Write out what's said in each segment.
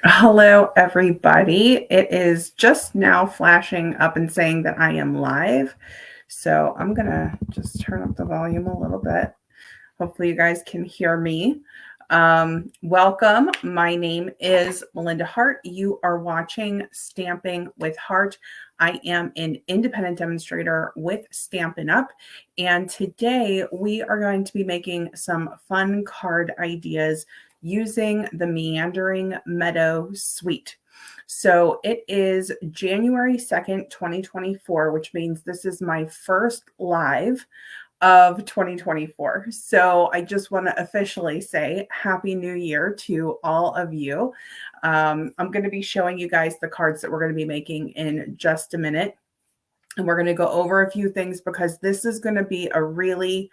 Hello, everybody. It is just now flashing up and saying that I am live. So I'm going to just turn up the volume a little bit. Hopefully, you guys can hear me. Welcome. My name is Melinda Hart. You are watching Stamping with Hart. I am an independent demonstrator with Stampin' Up. And today we are going to be making some fun card ideas using the Meandering Meadow suite. So it is January 2nd, 2024, which means this is my first live of 2024. So I just want to officially say Happy New Year to all of you. I'm going to be showing you guys the cards that we're going to be making in just a minute. And we're going to go over a few things because this is going to be a really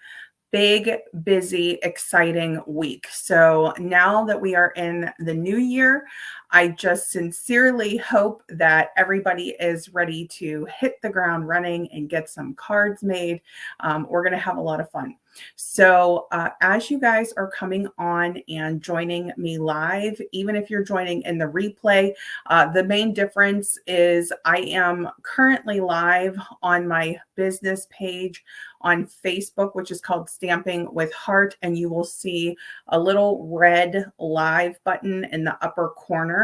big, busy, exciting week. So now that we are in the new year, I just sincerely hope that everybody is ready to hit the ground running and get some cards made. We're going to have a lot of fun. So as you guys are coming on and joining me live, even if you're joining in the replay, the main difference is I am currently live on my business page on Facebook, which is called Stamping with Hart, and you will see a little red live button in the upper corner.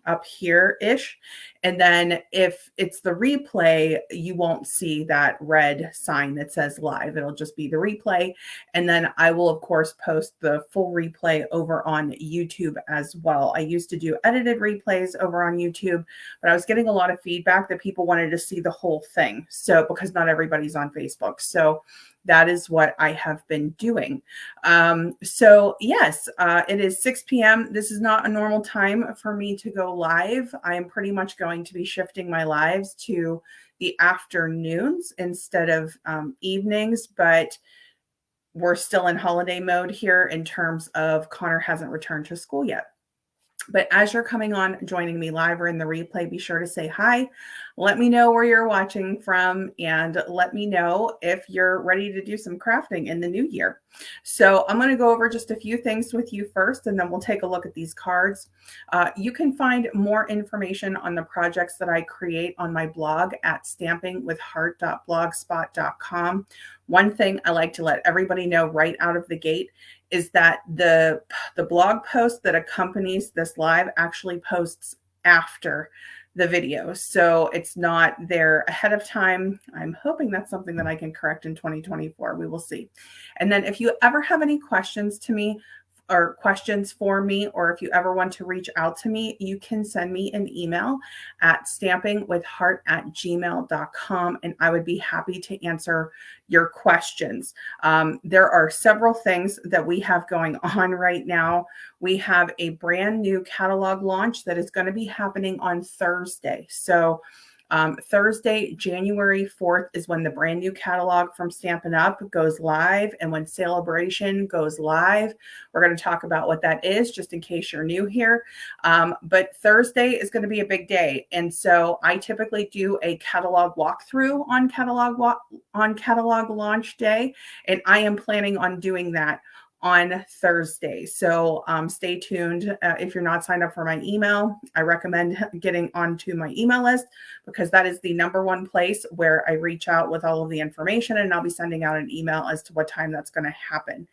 Up here-ish. And then if it's the replay, you won't see that red sign that says live. It'll just be the replay. And then I will, of course, post the full replay over on YouTube as well. I used to do edited replays over on YouTube, but I was getting a lot of feedback that people wanted to see the whole thing. So because not everybody's on Facebook. So that is what I have been doing. So yes, it is 6 p.m. This is not a normal time for me to go live. I am pretty much going to be shifting my lives to the afternoons instead of evenings, but we're still in holiday mode here in terms of Connor hasn't returned to school yet. But as you're coming on, joining me live or in the replay, be sure to say hi. Let me know where you're watching from and let me know if you're ready to do some crafting in the new year. So I'm going to go over just a few things with you first, and then we'll take a look at these cards. You can find more information on the projects that I create on my blog at stampingwithhart.blogspot.com. One thing I like to let everybody know right out of the gate is that the blog post that accompanies this live actually posts after the video. So it's not there ahead of time. I'm hoping that's something that I can correct in 2024. We will see. And then if you ever have any questions to me, or questions for me, or if you ever want to reach out to me, you can send me an email at stampingwithhart@gmail.com, and I would be happy to answer your questions. There are several things that we have going on right now. We have a brand new catalog launch that is going to be happening on Thursday. So Thursday, January 4th is when the brand new catalog from Stampin' Up! Goes live, and when Celebration goes live. We're going to talk about what that is, just in case you're new here. But Thursday is going to be a big day, and so I typically do a catalog walkthrough on catalog launch day, and I am planning on doing that on Thursday. So stay tuned. If you're not signed up for my email, I recommend getting onto my email list because that is the number one place where I reach out with all of the information, and I'll be sending out an email as to what time that's going to happen.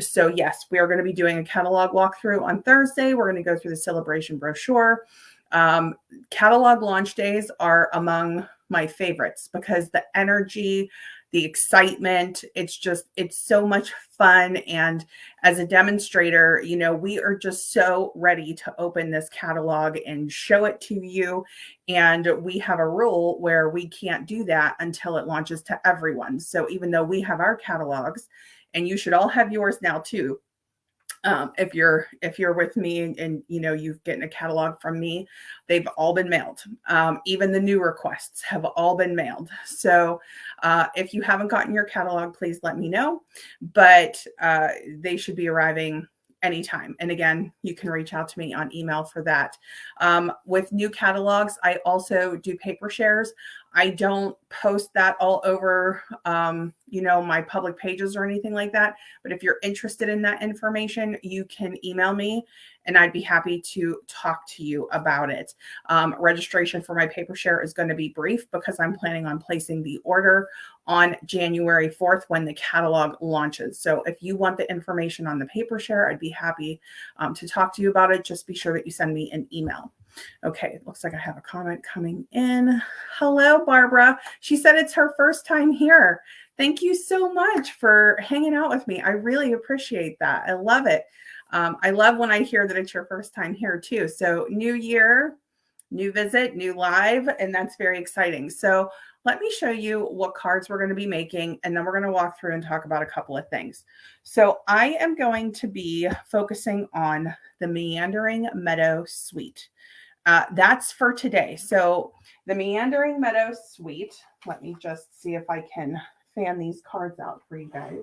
So yes, we are going to be doing a catalog walkthrough on Thursday. We're going to go through the celebration brochure. Catalog launch days are among my favorites because the energy, the excitement, it's so much fun. And as a demonstrator, you know, we are just so ready to open this catalog and show it to you. And we have a rule where we can't do that until it launches to everyone. So even though we have our catalogs, and you should all have yours now too, if you're with me and you know you've gotten a catalog from me, they've all been mailed. Even the new requests have all been mailed. So if you haven't gotten your catalog, please let me know. But they should be arriving anytime. And again, you can reach out to me on email for that. With new catalogs, I also do paper shares. I don't post that all over, you know, my public pages or anything like that. But if you're interested in that information, you can email me and I'd be happy to talk to you about it. Registration for my paper share is going to be brief because I'm planning on placing the order on January 4th when the catalog launches. So if you want the information on the paper share, I'd be happy to talk to you about it. Just be sure that you send me an email. Okay, looks like I have a comment coming in. Hello, Barbara. She said it's her first time here. Thank you so much for hanging out with me. I really appreciate that. I love it. I love when I hear that it's your first time here too. So new year, new visit, new live, and that's very exciting. So let me show you what cards we're going to be making, and then we're going to walk through and talk about a couple of things. So I am going to be focusing on the Meandering Meadow Suite. That's for today. So the Meandering Meadow Suite, let me just see if I can fan these cards out for you guys.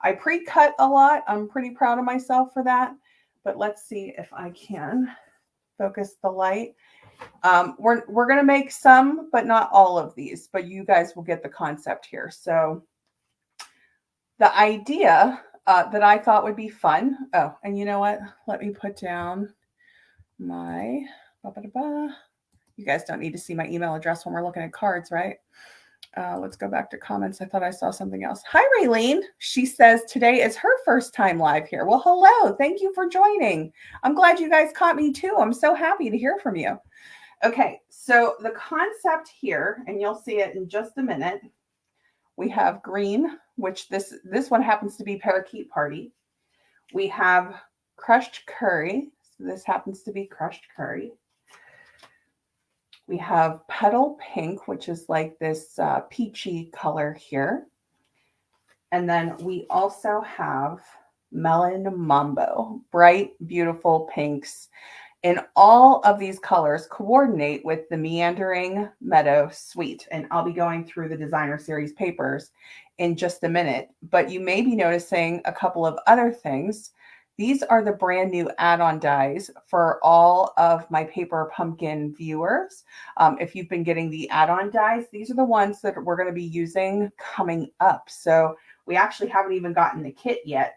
I pre-cut a lot. I'm pretty proud of myself for that, but let's see if I can focus the light. We're going to make some, but not all of these, but you guys will get the concept here. So the idea that I thought would be fun. Oh, and you know what? Let me put down my, you guys don't need to see my email address when we're looking at cards, right? Let's go back to comments. I thought I saw something else. Hi, Raylene. She says today is her first time live here. Well, hello. Thank you for joining. I'm glad you guys caught me too. I'm so happy to hear from you. Okay, so the concept here, and you'll see it in just a minute. We have green, which this one happens to be Parakeet Party. We have crushed curry. So this happens to be crushed curry. We have petal pink, which is like this peachy color here. And then we also have melon mambo, bright, beautiful pinks. And all of these colors coordinate with the Meandering Meadow Suite. And I'll be going through the designer series papers in just a minute. But you may be noticing a couple of other things. These are the brand new add-on dies for all of my Paper Pumpkin viewers. If you've been getting the add-on dies, these are the ones that we're going to be using coming up. So we actually haven't even gotten the kit yet,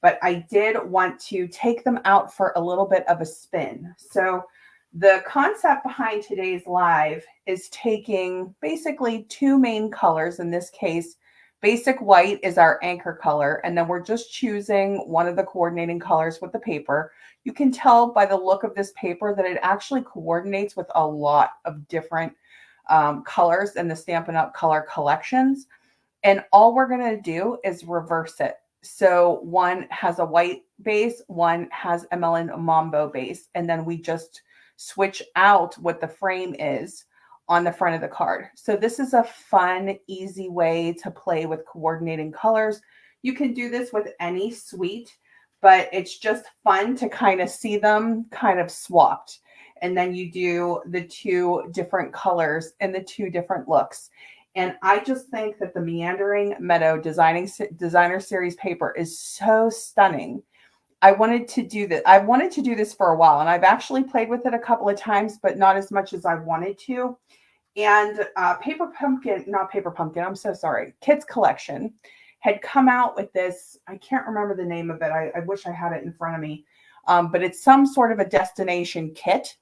but I did want to take them out for a little bit of a spin. So the concept behind today's live is taking basically two main colors. In this case, basic white is our anchor color, and then we're just choosing one of the coordinating colors with the paper. You can tell by the look of this paper that it actually coordinates with a lot of different colors in the Stampin' Up! Color collections. And all we're going to do is reverse it. So one has a white base, one has a melon mambo base, and then we just switch out what the frame is on the front of the card. So this is a fun, easy way to play with coordinating colors. You can do this with any suite, but it's just fun to kind of see them kind of swapped. And then you do the two different colors and the two different looks. And I just think that the Meandering Meadow designer series paper is so stunning. I wanted to do this. I've wanted to do this for a while, and I've actually played with it a couple of times, but not as much as I wanted to. And I'm so sorry. Kids Collection had come out with this. I can't remember the name of it. I wish I had it in front of me. But it's some sort of a destination kit.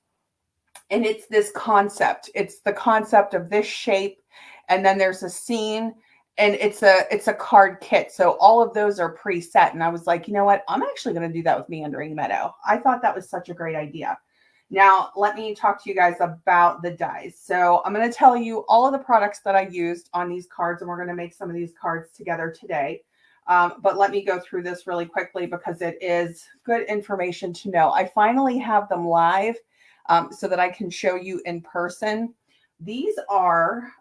And it's this concept. It's the concept of this shape. And then there's a scene. And it's a card kit. So all of those are preset. And I was like, you know what? I'm actually going to do that with Meandering Meadow. I thought that was such a great idea. Now, let me talk to you guys about the dies. So I'm going to tell you all of the products that I used on these cards, and we're going to make some of these cards together today. But let me go through this really quickly because it is good information to know. I finally have them live so that I can show you in person. These are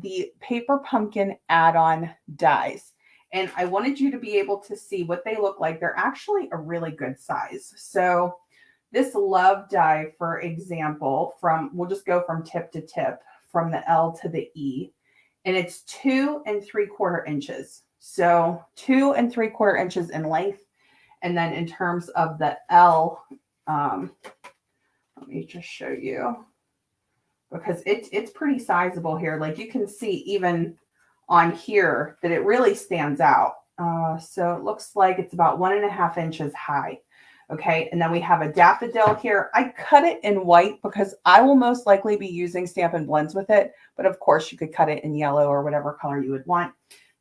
the Paper Pumpkin add-on dies. And I wanted you to be able to see what they look like. They're actually a really good size. So this love die, for example, we'll just go from tip to tip, from the L to the E, and it's 2 3/4 inches. So 2 3/4 inches in length. And then in terms of the L, let me just show you. because it's pretty sizable here. Like you can see even on here that it really stands out. So it looks like it's about 1.5 inches high. Okay, and then we have a daffodil here. I cut it in white because I will most likely be using Stampin' Blends with it, but of course you could cut it in yellow or whatever color you would want.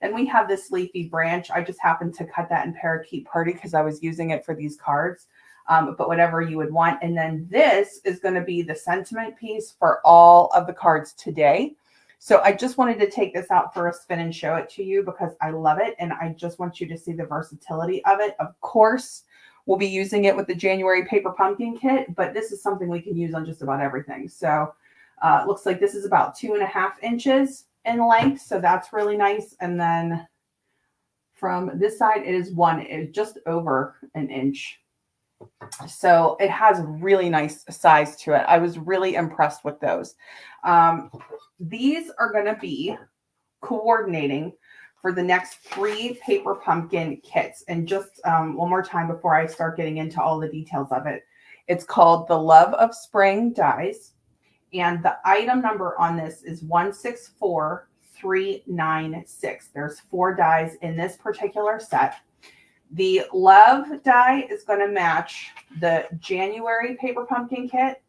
Then we have this leafy branch. I just happened to cut that in Parakeet Party because I was using it for these cards, but whatever you would want. And then this is going to be the sentiment piece for all of the cards today. So I just wanted to take this out for a spin and show it to you because I love it. And I just want you to see the versatility of it. Of course, we'll be using it with the January Paper Pumpkin Kit, but this is something we can use on just about everything. So it looks like this is about 2.5 inches in length. So that's really nice. And then from this side, it is just over an inch. So it has really nice size to it. I was really impressed with those. These are going to be coordinating for the next 3 Paper Pumpkin kits. And just one more time before I start getting into all the details of it. It's called the Love of Spring Dies. And the item number on this is 164396. There's 4 dies in this particular set. The Love die is going to match the January Paper Pumpkin Kit.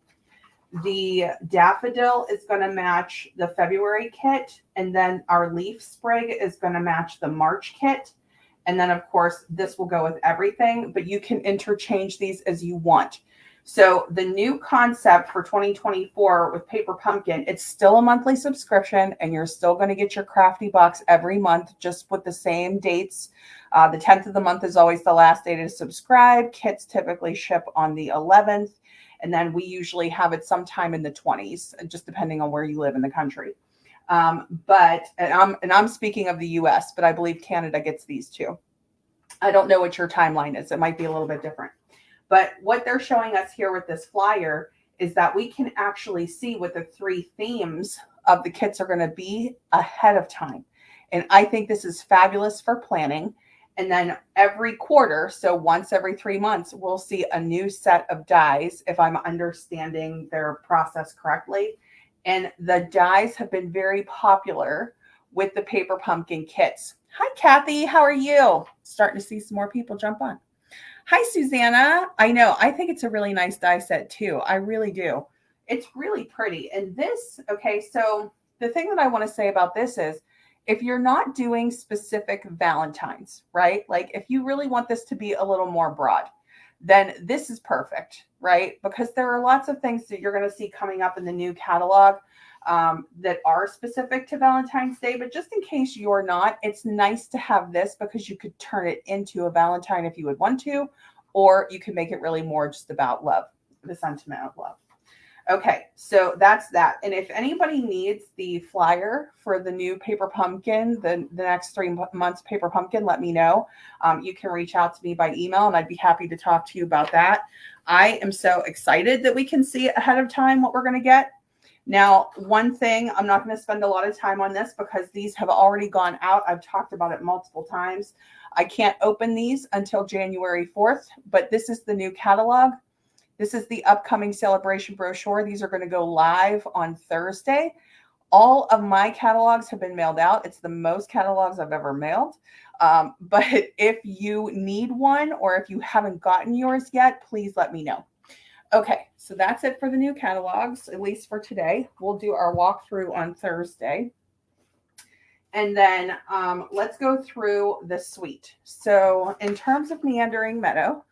The Daffodil is going to match the February kit. And then our Leaf Sprig is going to match the March kit. And then, of course, this will go with everything. But you can interchange these as you want. So the new concept for 2024 with Paper Pumpkin, it's still a monthly subscription. And you're still going to get your crafty box every month, just with the same dates. The 10th of the month is always the last day to subscribe. Kits typically ship on the 11th. And then we usually have it sometime in the 20s, just depending on where you live in the country. But I'm speaking of the US, but I believe Canada gets these too. I don't know what your timeline is. It might be a little bit different. But what they're showing us here with this flyer is that we can actually see what the 3 themes of the kits are going to be ahead of time. And I think this is fabulous for planning. And then every quarter, so once every 3 months, we'll see a new set of dies, if I'm understanding their process correctly. And the dies have been very popular with the Paper Pumpkin kits. Hi, Kathy. How are you? Starting to see some more people jump on. Hi, Susanna. I know. I think it's a really nice die set, too. I really do. It's really pretty. And this, okay, so the thing that I want to say about this is, if you're not doing specific Valentines, right? Like if you really want this to be a little more broad, then this is perfect, right? Because there are lots of things that you're going to see coming up in the new catalog that are specific to Valentine's Day. But just in case you're not, it's nice to have this because you could turn it into a Valentine if you would want to, or you can make it really more just about love, the sentiment of love. Okay, so that's that. And if anybody needs the flyer for the new Paper Pumpkin, the next 3 months Paper Pumpkin, let me know. You can reach out to me by email, and I'd be happy to talk to you about that. I am so excited that we can see ahead of time what we're going to get. Now, one thing, I'm not going to spend a lot of time on this because these have already gone out. I've talked about it multiple times. I can't open these until January 4th, but this is the new catalog. This is the upcoming celebration brochure. These are going to go live on Thursday. All of my catalogs have been mailed out. It's the most catalogs I've ever mailed. But if you need one or if you haven't gotten yours yet, please let me know. Okay, so that's it for the new catalogs, at least for today. We'll do our walkthrough on Thursday. And then let's go through the suite. So in terms of Meandering Meadow,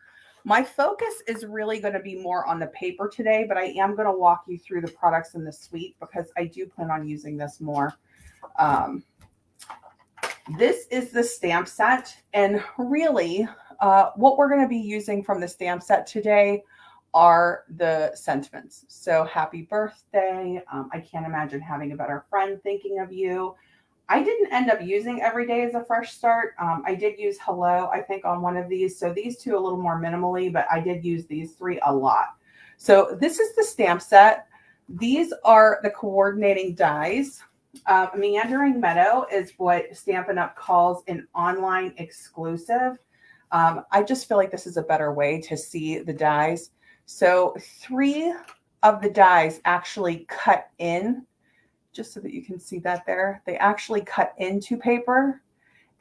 my focus is really going to be more on the paper today, but I am going to walk you through the products in the suite because I do plan on using this more. This is the stamp set, and really what we're going to be using from the stamp set today are the sentiments. So happy birthday. I can't imagine having a better friend, thinking of you. I didn't end up using every day as a fresh start. I did use hello, I think, on one of these. So these two a little more minimally, but I did use these 3 a lot. So this is the stamp set. These are the coordinating dies. Meandering Meadow is what Stampin' Up! Calls an online exclusive. I just feel like this is a better way to see the dies. So 3 of the dies actually cut in, just so that you can see that there. They actually cut into paper,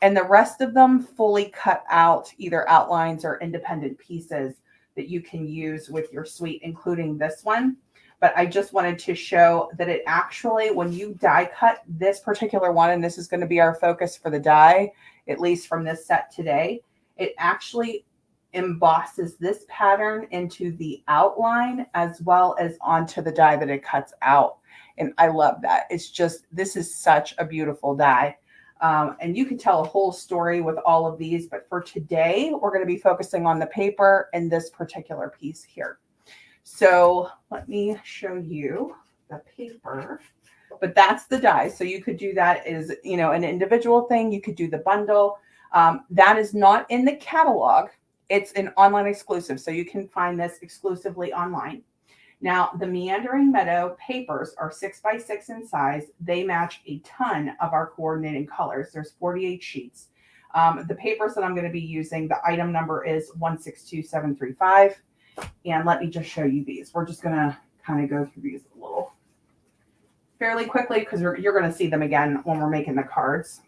and the rest of them fully cut out, either outlines or independent pieces that you can use with your suite, including this one. But I just wanted to show that it actually, when you die cut this particular one, and this is going to be our focus for the die, at least from this set today, it actually embosses this pattern into the outline as well as onto the die that it cuts out. And I love that. It's just, this is such a beautiful die. And you could tell a whole story with all of these, but for today, we're going to be focusing on the paper and this particular piece here. So let me show you the paper, but that's the die. So you could do that as, you know, an individual thing. You could do the bundle. That is not in the catalog. It's an online exclusive. So you can find this exclusively online. Now, the Meandering Meadow papers are 6x6 in size. They match a ton of our coordinating colors. There's 48 sheets. The papers that I'm going to be using, the item number is 162735. And let me just show you these. We're just going to kind of go through these a little fairly quickly because you're going to see them again when we're making the cards.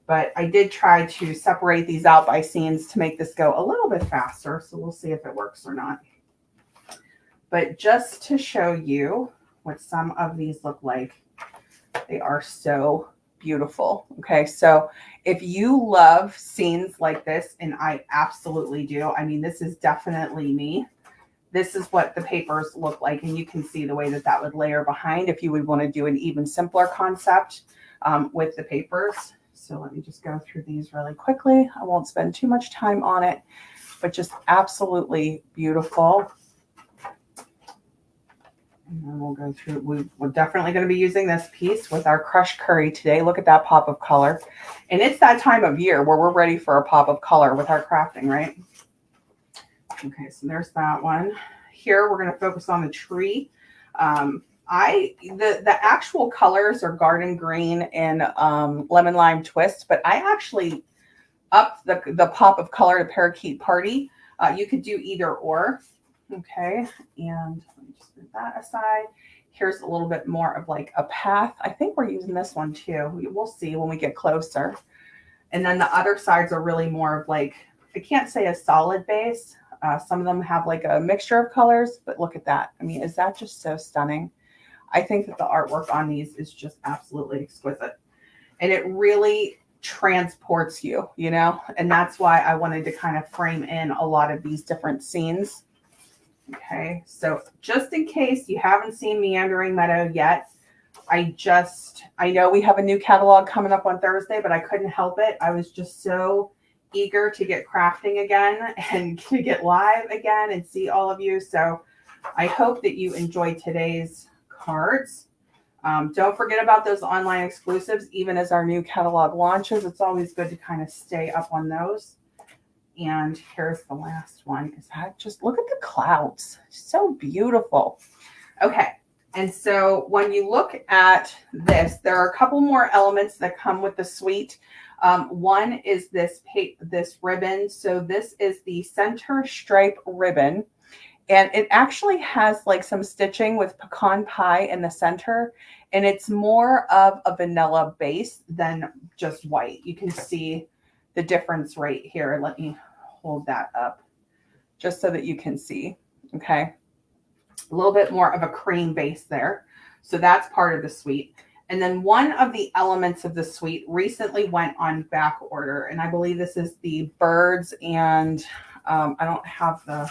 But I did try to separate these out by scenes to make this go a little bit faster. So we'll see if it works or not. But just to show you what some of these look like, they are so beautiful. Okay, so if you love scenes like this, and I absolutely do, I mean, this is definitely me. This is what the papers look like, and you can see the way that that would layer behind if you would want to do an even simpler concept with the papers. So let me just go through these really quickly. I won't spend too much time on it, but just absolutely beautiful. And then we'll go through, we're definitely going to be using this piece with our crushed curry today. Look at that pop of color. And it's that time of year where we're ready for a pop of color with our crafting, right? Okay, so there's that one. Here, we're going to focus on the tree. The actual colors are garden green and lemon lime twist, but I actually upped the pop of color to parakeet party. You could do either or. Okay, and let me just put that aside. Here's a little bit more of like a path. I think we're using this one too. We'll see when we get closer. And then the other sides are really more of like, I can't say a solid base. Some of them have like a mixture of colors, but look at that. I mean, is that just so stunning? I think that the artwork on these is just absolutely exquisite. And it really transports you, you know? And that's why I wanted to kind of frame in a lot of these different scenes. Okay, so just in case you haven't seen Meandering Meadow yet, I know we have a new catalog coming up on Thursday, but I couldn't help it. I was just so eager to get crafting again and to get live again and see all of you. So I hope that you enjoyed today's cards. Don't forget about those online exclusives, even as our new catalog launches. It's always good to kind of stay up on those. And here's the last one. Is that just, look at the clouds. So beautiful. Okay. And so when you look at this, there are a couple more elements that come with the suite. One is this ribbon. So this is the center stripe ribbon. And it actually has like some stitching with pecan pie in the center. And it's more of a vanilla base than just white. You can see the difference right here. Let me hold that up just so that you can see. Okay. A little bit more of a cream base there. So that's part of the suite. And then one of the elements of the suite recently went on back order. And I believe this is the birds and I don't have the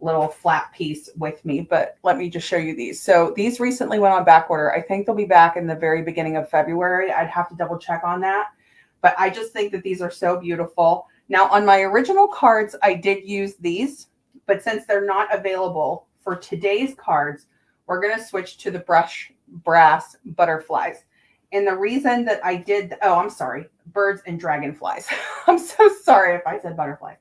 little flat piece with me, but let me just show you these. So these recently went on back order. I think they'll be back in the very beginning of February. I'd have to double check on that. But I just think that these are so beautiful. Now, on my original cards, I did use these, but since they're not available for today's cards, we're going to switch to the brush brass butterflies. And the reason that I did, oh, I'm sorry, birds and dragonflies. I'm so sorry if I said butterflies.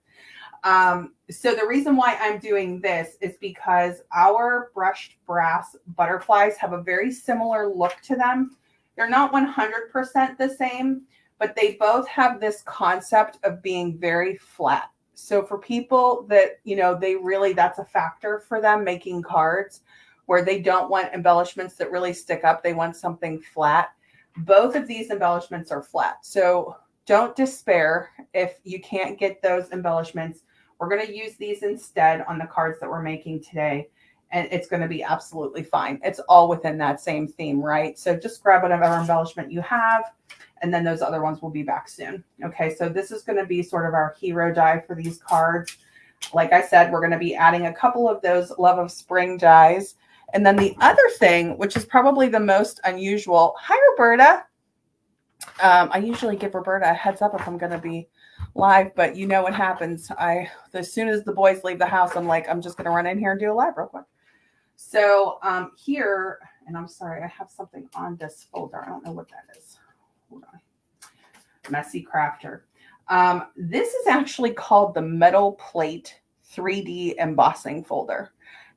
So the reason why I'm doing this is because our brushed brass butterflies have a very similar look to them. They're not 100% the same, but they both have this concept of being very flat. So for people that, you know, that's a factor for them making cards. where they don't want embellishments that really stick up. They want something flat. Both of these embellishments are flat. So don't despair if you can't get those embellishments. We're going to use these instead on the cards that we're making today. And it's going to be absolutely fine. It's all within that same theme, right? So just grab whatever embellishment you have, and then those other ones will be back soon. Okay, so this is going to be sort of our hero die for these cards. Like I said, we're going to be adding a couple of those Love of Spring dies. And then the other thing, which is probably the most unusual. Hi, Roberta. I usually give Roberta a heads up if I'm going to be live, but you know what happens. As soon as the boys leave the house, I'm like, I'm just going to run in here and do a live real quick. So here, and I'm sorry, I have something on this folder. I don't know what that is. Hold on. Messy Crafter. This is actually called the Metal Plate 3D Embossing Folder.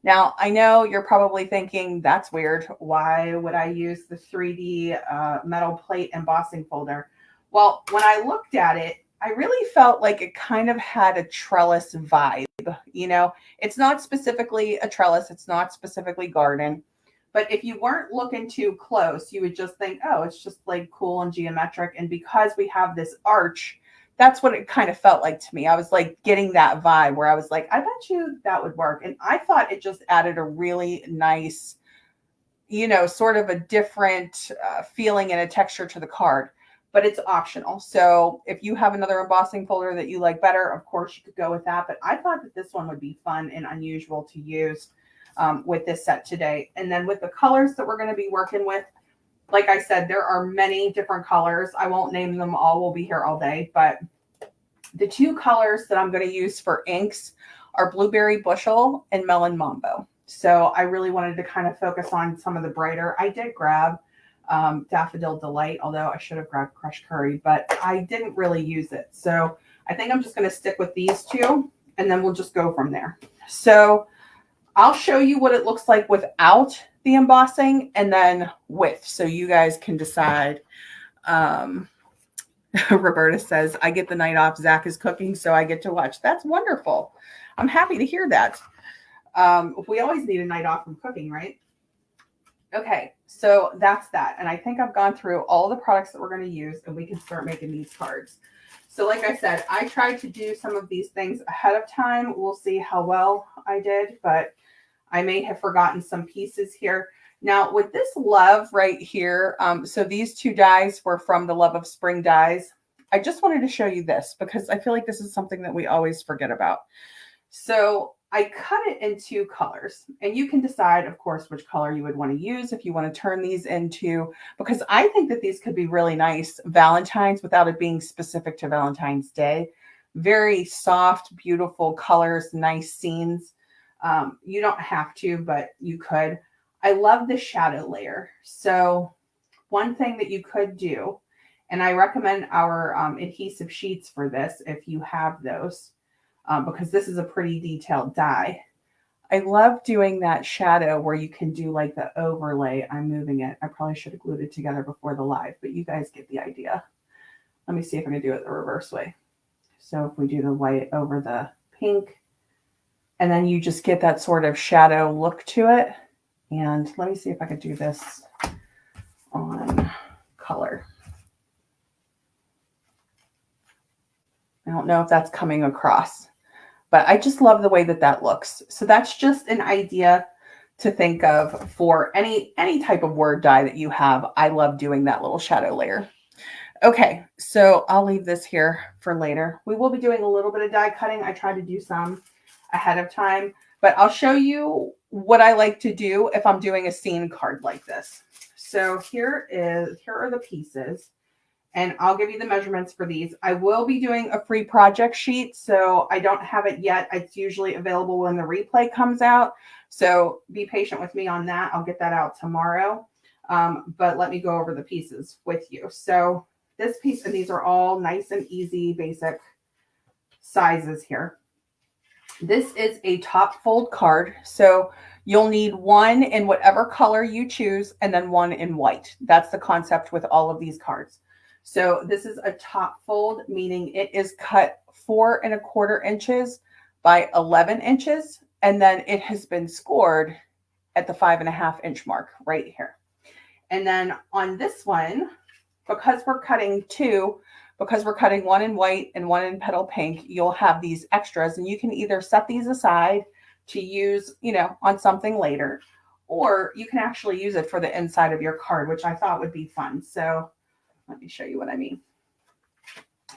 Now, I know you're probably thinking, that's weird. Why would I use the 3D metal plate embossing folder? Well, when I looked at it, I really felt like it kind of had a trellis vibe. You know, it's not specifically a trellis. It's not specifically garden. But if you weren't looking too close, you would just think, oh, it's just like cool and geometric. And because we have this arch, that's what it kind of felt like to me. I was like getting that vibe where I was like, I bet you that would work. And I thought it just added a really nice, you know, sort of a different feeling and a texture to the card, but it's optional. So if you have another embossing folder that you like better, of course you could go with that. But I thought that this one would be fun and unusual to use with this set today. And then with the colors that we're going to be working with, like I said, there are many different colors. I won't name them all. We'll be here all day. But the two colors that I'm going to use for inks are Blueberry Bushel and Melon Mambo. So I really wanted to kind of focus on some of the brighter. I did grab Daffodil Delight, although I should have grabbed Crushed Curry, but I didn't really use it. So I think I'm just going to stick with these two, and then we'll just go from there. So I'll show you what it looks like without the embossing and then with, so you guys can decide. Roberta says, I get the night off. Zach is cooking, so I get to watch. That's wonderful. I'm happy to hear that. We always need a night off from cooking, right? Okay, so that's that. And I think I've gone through all the products that we're going to use, and we can start making these cards. So like I said, I tried to do some of these things ahead of time. We'll see how well I did, but I may have forgotten some pieces here. Now with this love right here, so these two dies were from the Love of Spring dies. I just wanted to show you this because I feel like this is something that we always forget about. So I cut it in two colors, and you can decide, of course, which color you would want to use if you want to turn these into, because I think that these could be really nice Valentines without it being specific to Valentine's Day. Very soft, beautiful colors, nice scenes. You don't have to, but you could. I love the shadow layer. So one thing that you could do, and I recommend our adhesive sheets for this if you have those, because this is a pretty detailed die. I love doing that shadow where you can do like the overlay. I'm moving it. I probably should have glued it together before the live, but you guys get the idea. Let me see if I can do it the reverse way. So if we do the white over the pink, and then you just get that sort of shadow look to it. And let me see if I could do this on color. I don't know if that's coming across, but I just love the way that that looks. So that's just an idea to think of for any type of word die that you have. I love doing that little shadow layer. Okay, so I'll leave this here for later. We will be doing a little bit of die cutting. I tried to do some ahead of time, but I'll show you what I like to do if I'm doing a scene card like this. So here are the pieces, and I'll give you the measurements for these. I will be doing a free project sheet, so I don't have it yet. It's usually available when the replay comes out. So be patient with me on that. I'll get that out tomorrow. But let me go over the pieces with you. So this piece, and these are all nice and easy, basic sizes here. This is a top fold card. So you'll need one in whatever color you choose, and then one in white. That's the concept with all of these cards. So this is a top fold, meaning it is cut 4 1/4 inches by 11 inches. And then it has been scored at the 5.5-inch mark right here. And then on this one, because we're cutting two, because we're cutting one in white and one in petal pink, you'll have these extras, and you can either set these aside to use, you know, on something later, or you can actually use it for the inside of your card, which I thought would be fun. So let me show you what I mean.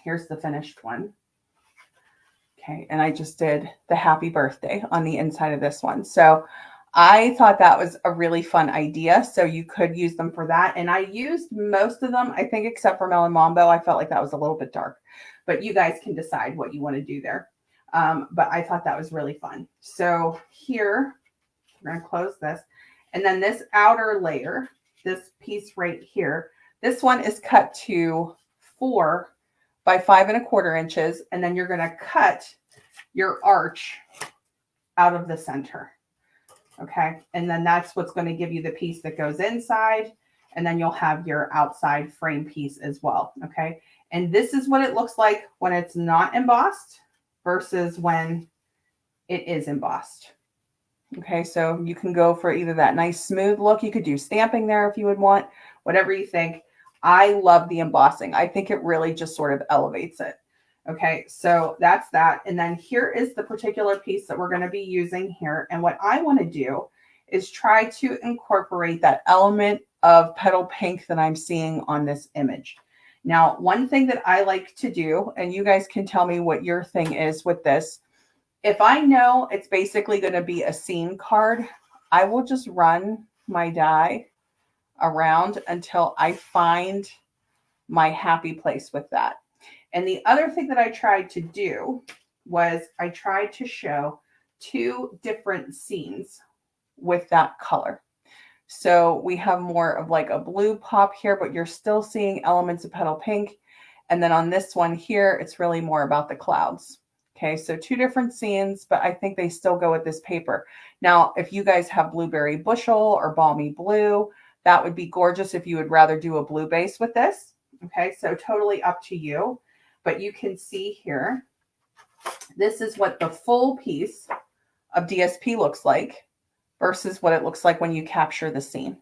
Here's the finished one. Okay, and I just did the happy birthday on the inside of this one. So I thought that was a really fun idea. So you could use them for that. And I used most of them, I think, except for Melon Mambo. I felt like that was a little bit dark, but you guys can decide what you want to do there. But I thought that was really fun. So here, we're going to close this. And then this outer layer, this piece right here, this one is cut to 4 by 5.25 inches. And then you're going to cut your arch out of the center. Okay. And then that's what's going to give you the piece that goes inside. And then you'll have your outside frame piece as well. Okay. And this is what it looks like when it's not embossed versus when it is embossed. Okay. So you can go for either that nice smooth look. You could do stamping there if you would want, whatever you think. I love the embossing. I think it really just sort of elevates it. Okay, so that's that. And then here is the particular piece that we're going to be using here. And what I want to do is try to incorporate that element of petal pink that I'm seeing on this image. Now, one thing that I like to do, and you guys can tell me what your thing is with this. If I know it's basically going to be a scene card, I will just run my die around until I find my happy place with that. And the other thing that I tried to do was I tried to show 2 different scenes with that color. So we have more of like a blue pop here, but you're still seeing elements of petal pink. And then on this one here, it's really more about the clouds. Okay, so 2 different scenes, but I think they still go with this paper. Now, if you guys have blueberry bushel or balmy blue, that would be gorgeous if you would rather do a blue base with this. Okay, so totally up to you. But you can see here, this is what the full piece of DSP looks like versus what it looks like when you capture the scene.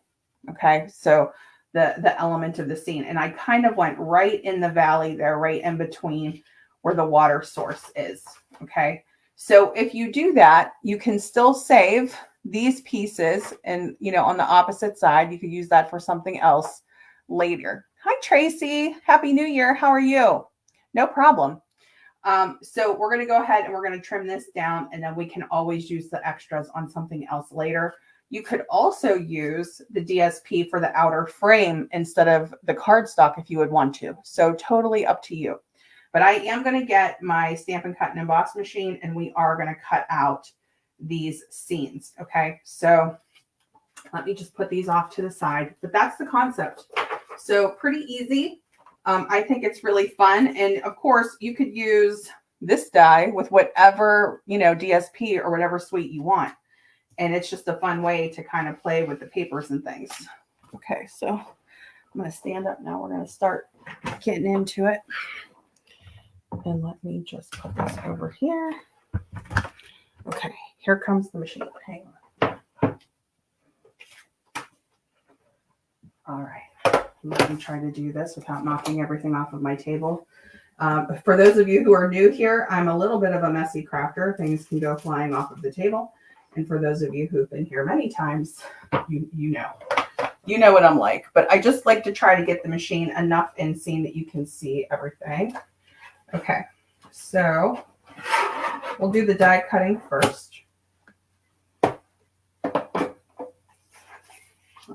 Okay, so the element of the scene. And I kind of went right in the valley there, right in between where the water source is. Okay, so if you do that, you can still save these pieces, and you know, on the opposite side, you could use that for something else later. Hi, Tracy. Happy New Year. How are you? No problem. So we're going to go ahead and we're going to trim this down, and then we can always use the extras on something else later. You could also use the DSP for the outer frame instead of the cardstock if you would want to. So totally up to you. But I am going to get my Stampin' Cut and Emboss machine, and we are going to cut out these scenes. Okay, so let me just put these off to the side. But that's the concept. So pretty easy. I think it's really fun. And of course, you could use this die with whatever, you know, DSP or whatever suite you want. And it's just a fun way to kind of play with the papers and things. Okay, so I'm going to stand up now. We're going to start getting into it. And let me just put this over here. Okay, here comes the machine. Hang on. All right. Let me try to do this without knocking everything off of my table. For those of you who are new here, I'm a little bit of a messy crafter. Things can go flying off of the table. And for those of you who've been here many times, you know what I'm like. But I just like to try to get the machine enough in scene that you can see everything. Okay, so we'll do the die cutting first.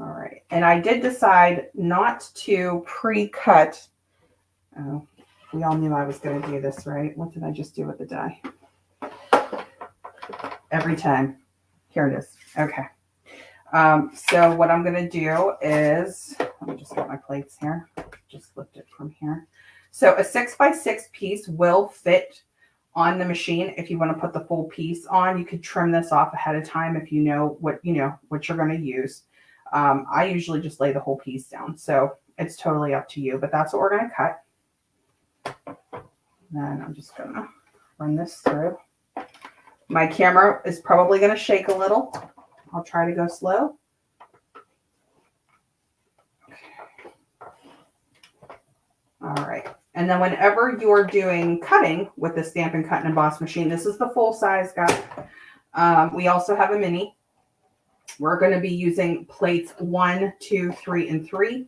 All right, and I did decide not to pre-cut. Oh, we all knew I was going to do this, right? What did I just do with the die? Every time. Here it is. Okay. So what I'm going to do is, let me just get my plates here. Just lift it from here. So a 6x6 piece will fit on the machine. If you want to put the full piece on, you could trim this off ahead of time if you know what you're going to use. I usually just lay the whole piece down, so it's totally up to you, but that's what we're going to cut. Then I'm just going to run this through. My camera is probably going to shake a little. I'll try to go slow. All right. And then whenever you're doing cutting with the Stampin' Cut and Emboss machine, this is the full size guy. We also have a mini. We're going to be using plates 1, 2, 3, and 3.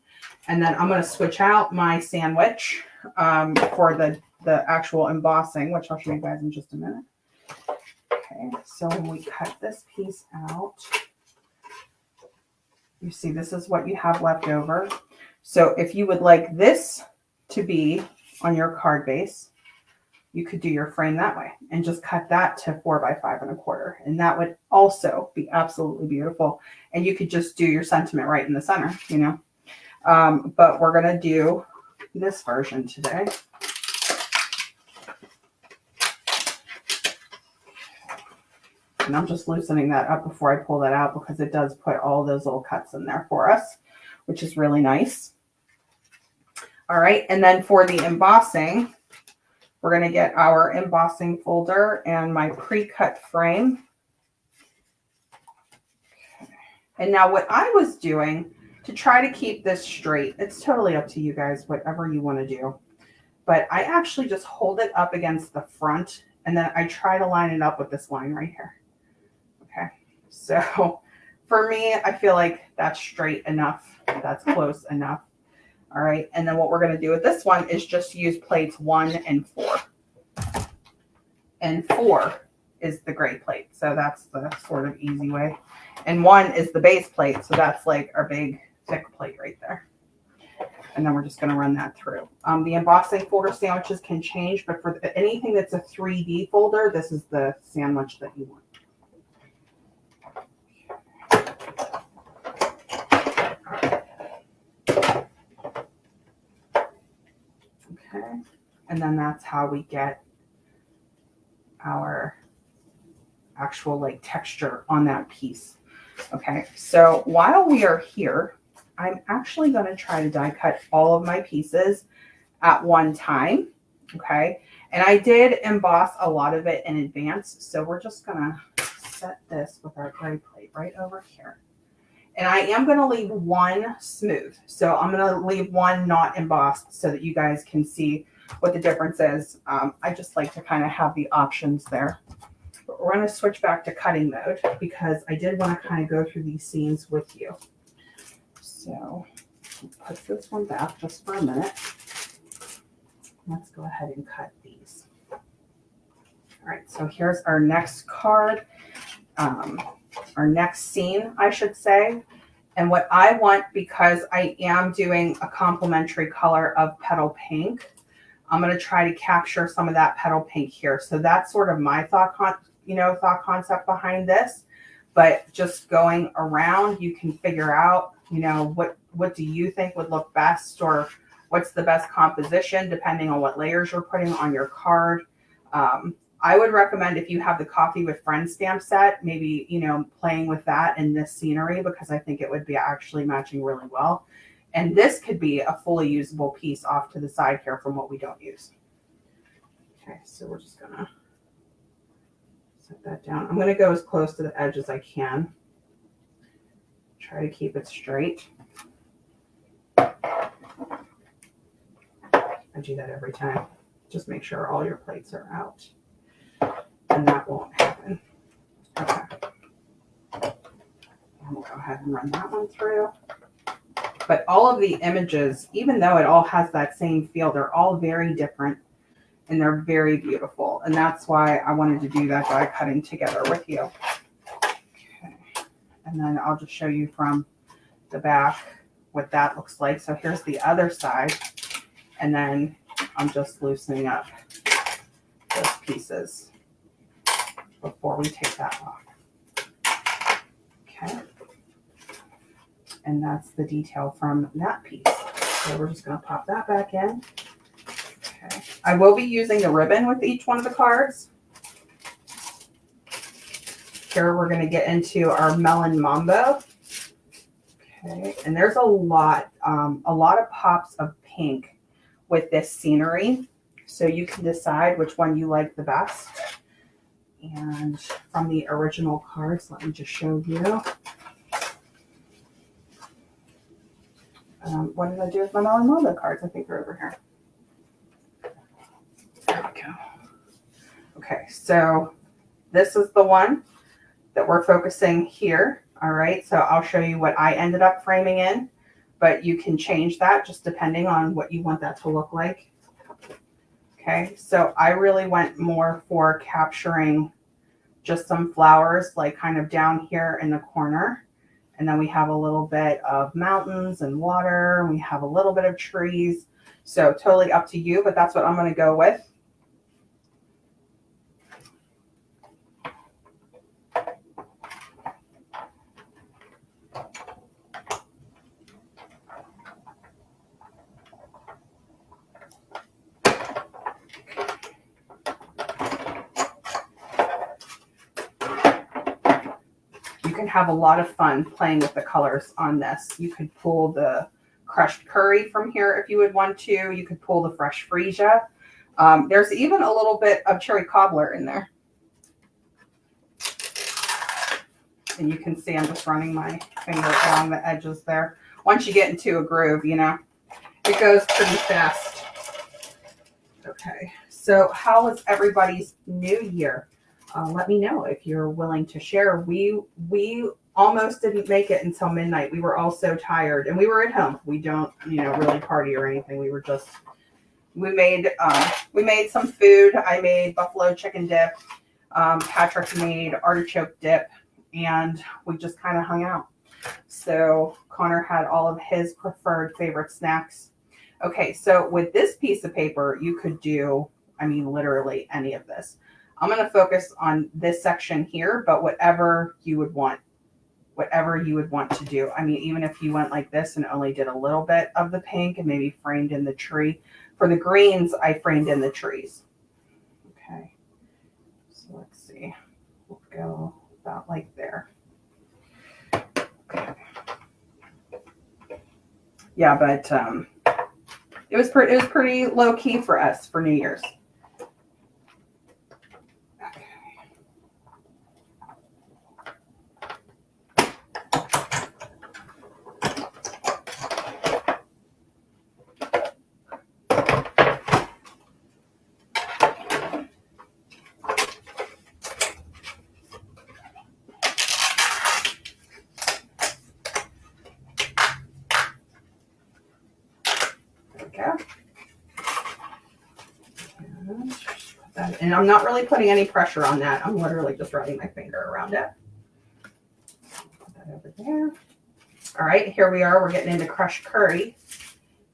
And then I'm going to switch out my sandwich for the actual embossing, which I'll show you guys in just a minute. Okay, so when we cut this piece out, you see this is what you have left over. So if you would like this to be on your card base, you could do your frame that way and just cut that to 4 by 5 1/4. And that would also be absolutely beautiful. And you could just do your sentiment right in the center, you know. But we're going to do this version today. And I'm just loosening that up before I pull that out because it does put all those little cuts in there for us, which is really nice. All right. And then for the embossing, we're going to get our embossing folder and my pre-cut frame. Okay. And now what I was doing to try to keep this straight, it's totally up to you guys, whatever you want to do. But I actually just hold it up against the front and then I try to line it up with this line right here. Okay. So for me, I feel like that's straight enough. That's close enough. All right, and then what we're going to do with this one is just use plates 1 and 4. And 4 is the gray plate, so that's the sort of easy way. And 1 is the base plate, so that's like our big thick plate right there. And then we're just going to run that through. The embossing folder sandwiches can change, but for anything that's a 3D folder, this is the sandwich that you want. Okay, and then that's how we get our actual like texture on that piece. Okay, so while we are here, I'm actually going to try to die cut all of my pieces at one time. Okay, and I did emboss a lot of it in advance, so we're just going to set this with our gray plate right over here. And I am going to leave one smooth. So I'm going to leave one not embossed so that you guys can see what the difference is. I just like to kind of have the options there. But we're going to switch back to cutting mode because I did want to kind of go through these scenes with you. So I'll put this one back just for a minute. Let's go ahead and cut these. All right, so here's our next card. Our next scene, I should say. And what I want, because I am doing a complementary color of petal pink, I'm going to try to capture some of that petal pink here. So that's sort of my thought concept behind this. But just going around, you can figure out, you know, what do you think would look best, or what's the best composition depending on what layers you're putting on your card. I would recommend, if you have the Coffee with Friends stamp set, maybe, you know, playing with that in this scenery, because I think it would be actually matching really well. And this could be a fully usable piece off to the side here from what we don't use. Okay, so we're just gonna set that down. I'm gonna go as close to the edge as I can. Try to keep it straight. I do that every time. Just make sure all your plates are out. And that won't happen. Okay. And we'll go ahead and run that one through. But all of the images, even though it all has that same feel, they're all very different and they're very beautiful. And that's why I wanted to do that die cutting together with you. Okay. And then I'll just show you from the back what that looks like. So here's the other side. And then I'm just loosening up those pieces before we take that off. Okay. And that's the detail from that piece. So we're just going to pop that back in. Okay. I will be using the ribbon with each one of the cards. Here we're going to get into our Melon Mambo. Okay. And there's a lot of pops of pink with this scenery. So you can decide which one you like the best. And from the original cards, let me just show you. What did I do with my MELINDA cards? I think they're over here. There we go. Okay, so this is the one that we're focusing here. All right, so I'll show you what I ended up framing in, but you can change that just depending on what you want that to look like. Okay, so I really went more for capturing just some flowers, like kind of down here in the corner. And then we have a little bit of mountains and water. And we have a little bit of trees. So totally up to you, but that's what I'm going to go with. You can have a lot of fun playing with the colors on this. You could pull the crushed curry from here if you would want to. You could pull the fresh freesia. There's even a little bit of cherry cobbler in there. And you can see I'm just running my finger along the edges there. Once you get into a groove, you know, it goes pretty fast. Okay, so how was everybody's new year? Let me know if you're willing to share. We almost didn't make it until midnight. We were all so tired, and we were at home. We don't, you know, really party or anything. We were just, we made some food. I made buffalo chicken dip. Patrick made artichoke dip, and we just kind of hung out. So Connor had all of his preferred favorite snacks. Okay, so with this piece of paper, you could do, I mean, literally any of this. I'm going to focus on this section here, but whatever you would want to do. I mean, even if you went like this and only did a little bit of the pink and maybe framed in the tree. For the greens, I framed in the trees. Okay, so let's see. We'll go about like there. Okay. Yeah, but it was pretty low key for us for New Year's. And I'm not really putting any pressure on that. I'm literally just running my finger around it. Put that over there. All right, here we are. We're getting into crushed curry.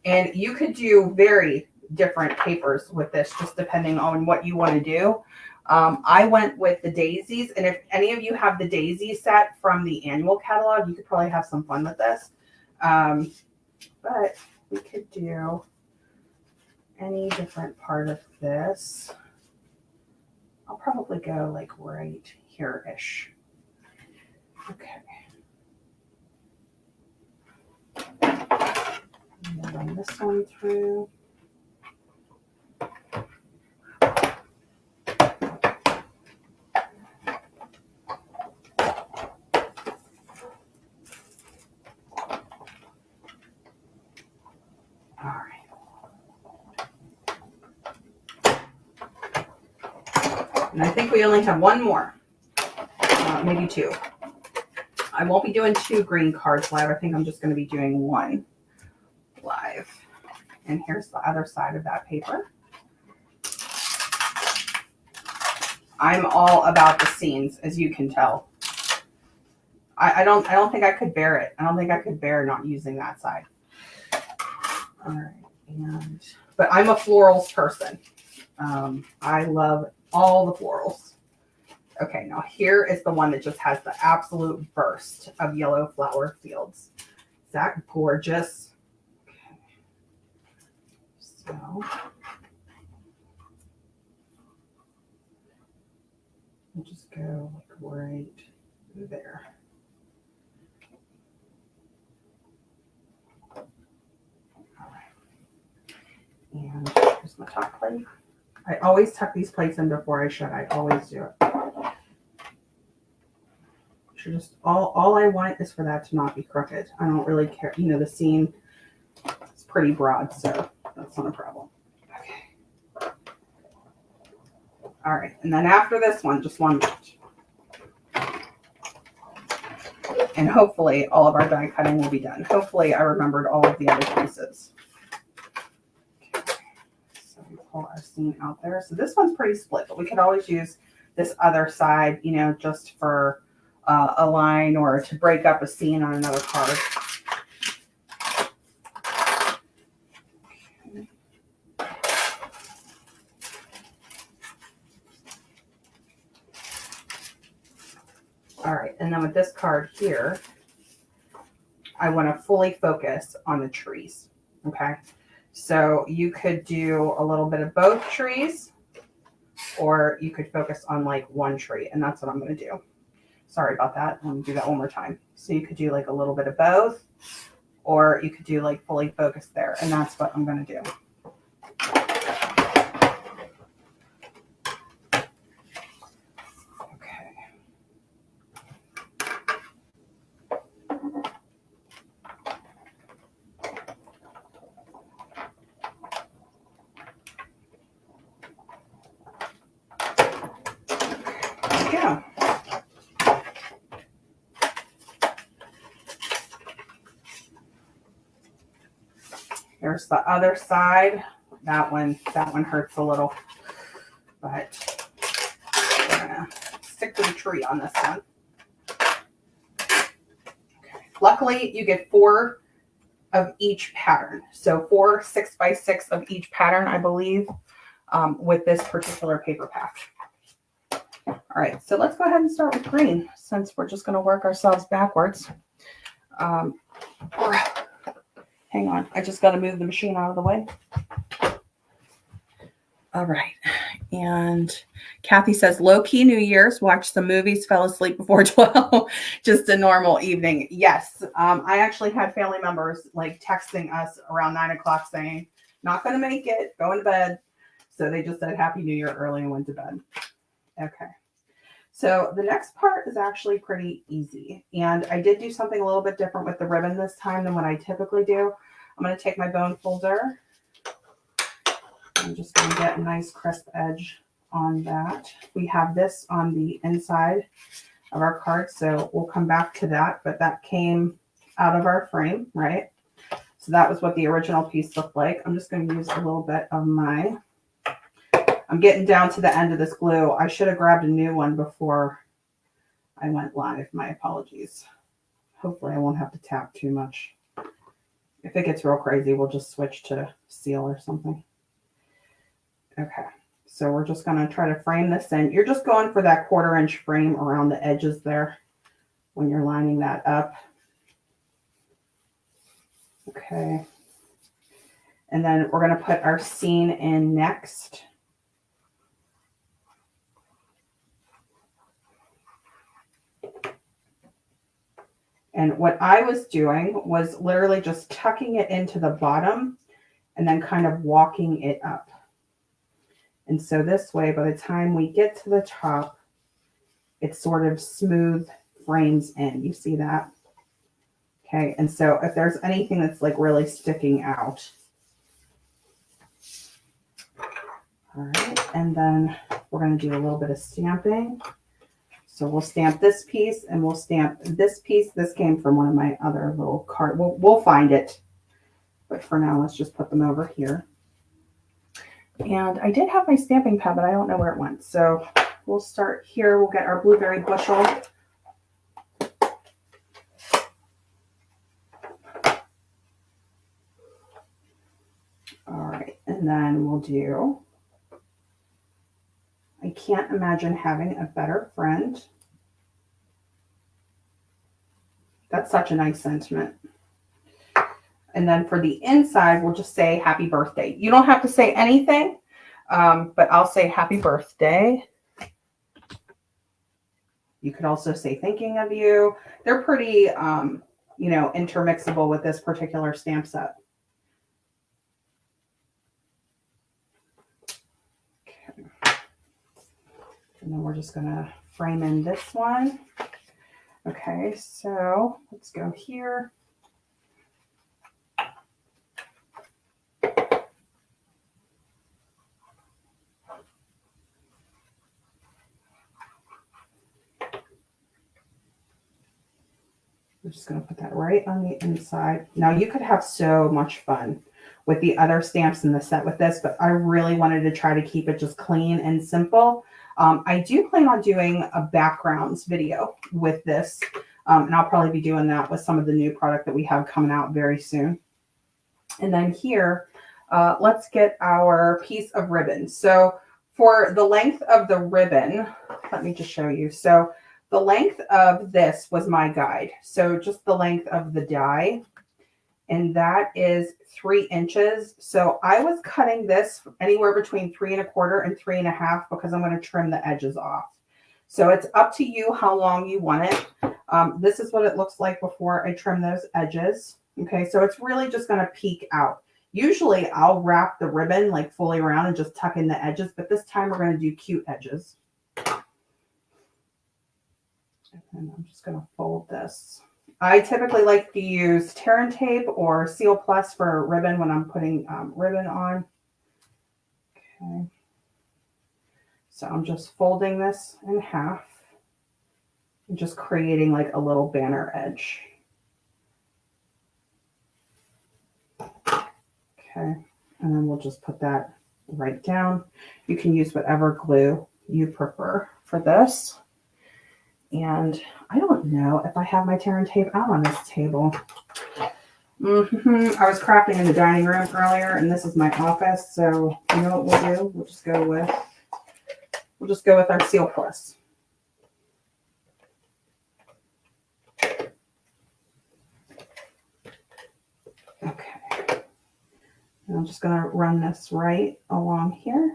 And you could do very different papers with this, just depending on what you want to do. I went with the daisies. And if any of you have the daisy set from the annual catalog, you could probably have some fun with this. But we could do any different part of this. I'll probably go like right here-ish. Okay. And then run this one through. And I think we only have one more, maybe two. I won't be doing 2 green cards live. I think I'm just going to be doing 1 live. And here's the other side of that paper. I'm all about the scenes, as you can tell. I don't think I could bear it. I don't think I could bear not using that side. All right, but I'm a florals person. I love all the florals. Okay, now here is the one that just has the absolute burst of yellow flower fields. Is that gorgeous? Okay. So we'll just go like right there. All right. And here's my top plate. I always tuck these plates in before I shred. I always do it. Just all I want is for that to not be crooked. I don't really care. You know, the seam is pretty broad, so that's not a problem. Okay. All right, and then after this one, just one minute. And hopefully all of our die cutting will be done. Hopefully I remembered all of the other pieces. Okay. So we pull our seam out there. So this one's pretty split, but we could always use this other side, you know, just for a line or to break up a seam on another card. Okay. All right, and then with this card here, I want to fully focus on the trees, okay? So you could do a little bit of both trees, or you could focus on like one tree, and that's what I'm going to do. Sorry about that. Let me do that one more time. So you could do like a little bit of both, or you could do like fully focused there, and that's what I'm going to do. Yeah. There's the other side. That one hurts a little, but we're gonna stick to the tree on this one. Okay. Luckily, you get 4 of each pattern. So 4 6x6 of each pattern, I believe, with this particular paper pack. All right, so let's go ahead and start with green, since we're just going to work ourselves backwards. Hang on, I just got to move the machine out of the way. All right, and Kathy says, low-key New Year's, watched some movies, fell asleep before 12, just a normal evening. Yes, I actually had family members like texting us around 9 o'clock saying, not going to make it, going to bed. So they just said Happy New Year early and went to bed. Okay. So the next part is actually pretty easy. And I did do something a little bit different with the ribbon this time than what I typically do. I'm going to take my bone folder. I'm just going to get a nice crisp edge on that. We have this on the inside of our card, so we'll come back to that. But that came out of our frame, right? So that was what the original piece looked like. I'm just going to use a little bit of my... I'm getting down to the end of this glue. I should have grabbed a new one before I went live. My apologies. Hopefully I won't have to tap too much. If it gets real crazy, we'll just switch to seal or something. Okay, so we're just going to try to frame this in. You're just going for that 1/4 inch frame around the edges there when you're lining that up. Okay. And then we're going to put our scene in next. And what I was doing was literally just tucking it into the bottom and then kind of walking it up. And so this way, by the time we get to the top, it's sort of smooth frames in. You see that? Okay. And so if there's anything that's like really sticking out. All right. And then we're going to do a little bit of stamping. So we'll stamp this piece and we'll stamp this piece. This came from one of my other little cards. We'll find it. But for now, let's just put them over here. And I did have my stamping pad, but I don't know where it went. So we'll start here. We'll get our blueberry bushel. All right. And then we'll do... I can't imagine having a better friend. That's such a nice sentiment. And then for the inside, we'll just say happy birthday. You don't have to say anything, but I'll say happy birthday. You could also say thinking of you. They're pretty, you know, intermixable with this particular stamp set. Okay. And then we're just going to frame in this one. Okay, so let's go here. I'm just going to put that right on the inside. Now you could have so much fun with the other stamps in the set with this, but I really wanted to try to keep it just clean and simple. I do plan on doing a backgrounds video with this, and I'll probably be doing that with some of the new product that we have coming out very soon. And then here, let's get our piece of ribbon. So for the length of the ribbon, let me just show you. So the length of this was my guide. So just the length of the die, and that is 3 inches. So I was cutting this anywhere between 3 1/4 and 3 1/2 because I'm going to trim the edges off. So it's up to you how long you want it. This is what it looks like before I trim those edges. Okay, so it's really just going to peek out. Usually I'll wrap the ribbon like fully around and just tuck in the edges, but this time we're going to do cute edges. And I'm just going to fold this. I typically like to use Tear and Tape or Seal Plus for ribbon when I'm putting ribbon on. Okay. So I'm just folding this in half and just creating like a little banner edge. Okay. And then we'll just put that right down. You can use whatever glue you prefer for this. And I don't know if I have my Tear and Tape out on this table. I was crafting in the dining room earlier, and this is my office. So you know what we'll do? We'll just go with our Seal Plus. Okay. And I'm just going to run this right along here.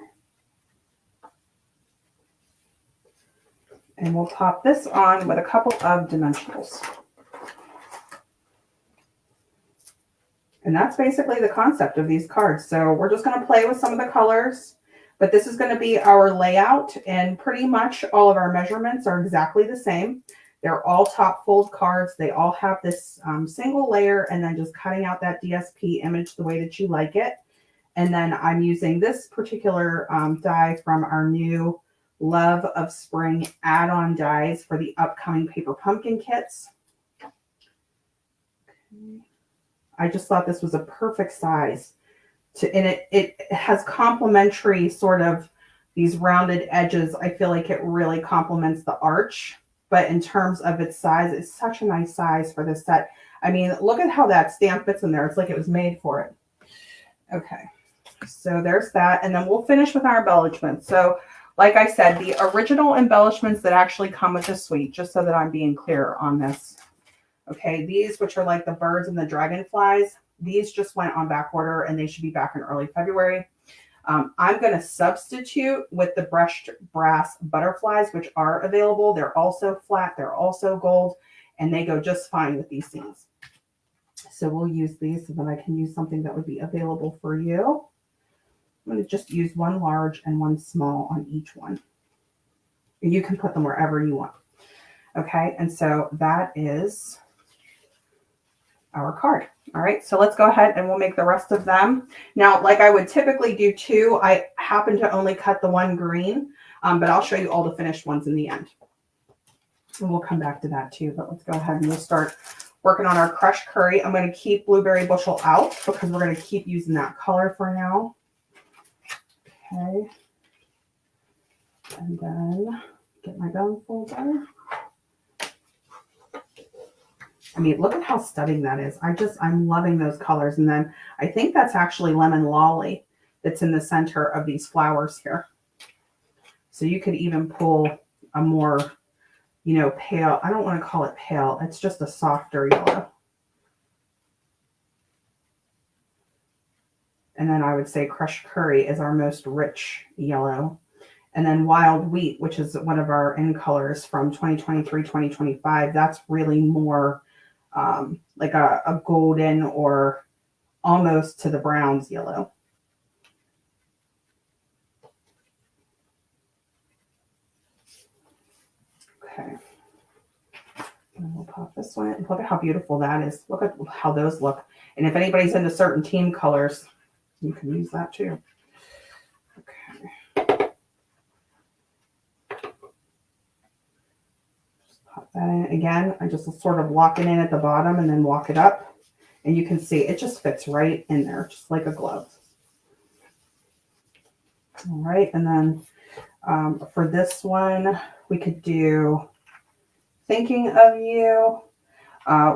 And we'll pop this on with a couple of dimensionals. And that's basically the concept of these cards. So we're just going to play with some of the colors, but this is going to be our layout, and pretty much all of our measurements are exactly the same. They're all top fold cards. They all have this single layer, and then just cutting out that DSP image the way that you like it. And then I'm using this particular die from our new Love of Spring add-on dies for the upcoming paper pumpkin kits. Okay. I just thought this was a perfect size and it has complementary sort of these rounded edges. I feel like it really complements the arch, but in terms of its size, it's such a nice size for this set. I mean, look at how that stamp fits in there. It's like it was made for it. Okay, so there's that. And then we'll finish with our embellishments. So like I said, the original embellishments that actually come with the suite, just so that I'm being clear on this. Okay, these, which are like the birds and the dragonflies, these just went on back order and they should be back in early February. I'm going to substitute with the brushed brass butterflies, which are available. They're also flat, they're also gold, and they go just fine with these scenes. So we'll use these so that I can use something that would be available for you. I'm going to just use one large and one small on each one. You can put them wherever you want. Okay, and so that is our card. All right, so let's go ahead and we'll make the rest of them. Now, like I would typically do two, I happen to only cut the one green, but I'll show you all the finished ones in the end. And we'll come back to that too, but let's go ahead and we'll start working on our crushed curry. I'm going to keep Blueberry Bushel out because we're going to keep using that color for now. Okay. And then get my gum folder. I mean, look at how stunning that is. I'm loving those colors. And then I think that's actually Lemon Lolly that's in the center of these flowers here. So you could even pull a more, you know, pale. I don't want to call it pale. It's just a softer yellow. And then I would say Crushed Curry is our most rich yellow. And then Wild Wheat, which is one of our end colors from 2023, 2025, that's really more like a golden or almost to the browns yellow. Okay. pop this one. Look at how beautiful that is. Look at how those look. And if anybody's into certain team colors, you can use that too. Okay. Just pop that in. Again, I just sort of lock it in at the bottom and then walk it up. And you can see it just fits right in there, just like a glove. All right, and then for this one, we could do thinking of you.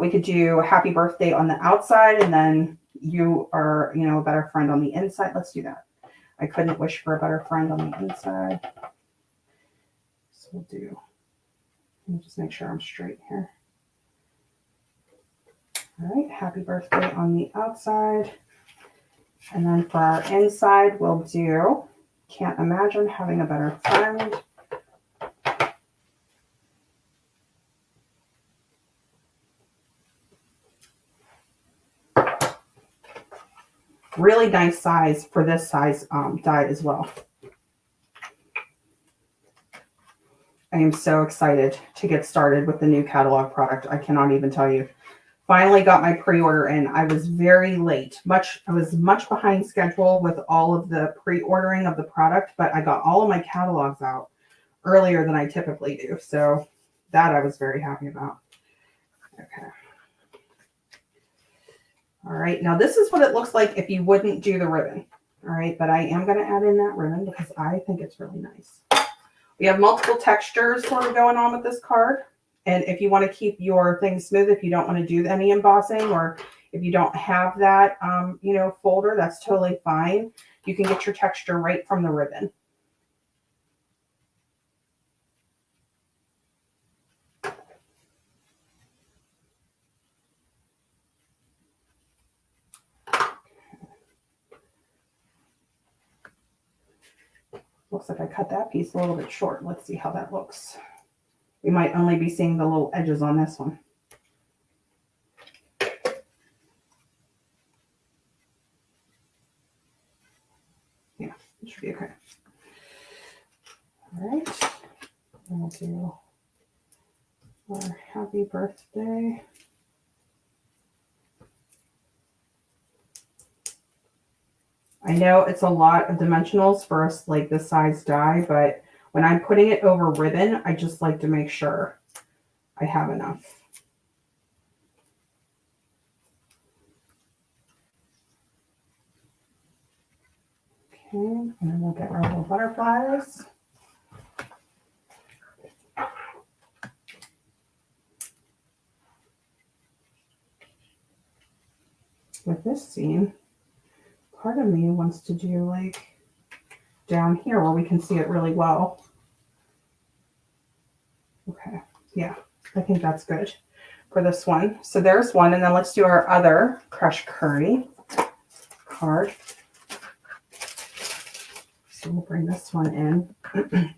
We could do happy birthday on the outside, and then you are, you know, a better friend on the inside. Let's do that. I couldn't wish for a better friend on the inside. So we'll do, let me just make sure I'm straight here. All right, happy birthday on the outside. And then for our inside, we'll do, can't imagine having a better friend. Really nice size for this size die as well. I am so excited to get started with the new catalog product. I cannot even tell you. Finally got my pre-order in. I was very late. I was much behind schedule with all of the pre-ordering of the product, but I got all of my catalogs out earlier than I typically do. So that I was very happy about. Okay. All right. Now this is what it looks like if you wouldn't do the ribbon. All right. But I am going to add in that ribbon because I think it's really nice. We have multiple textures sort of going on with this card. And if you want to keep your thing smooth, if you don't want to do any embossing, or if you don't have that, you know, folder, that's totally fine. You can get your texture right from the ribbon. Looks like I cut that piece a little bit short. Let's see how that looks. We might only be seeing the little edges on this one. Yeah, it should be okay. All right. We'll do our happy birthday. I know it's a lot of dimensionals for us like this size die, but when I'm putting it over ribbon, I just like to make sure I have enough. Okay, and then we'll get our little butterflies. With this scene, part of me wants to do like down here where we can see it really well. Okay, yeah, I think that's good for this one. So there's one, and then let's do our other Crush Curry card. So we'll bring this one in.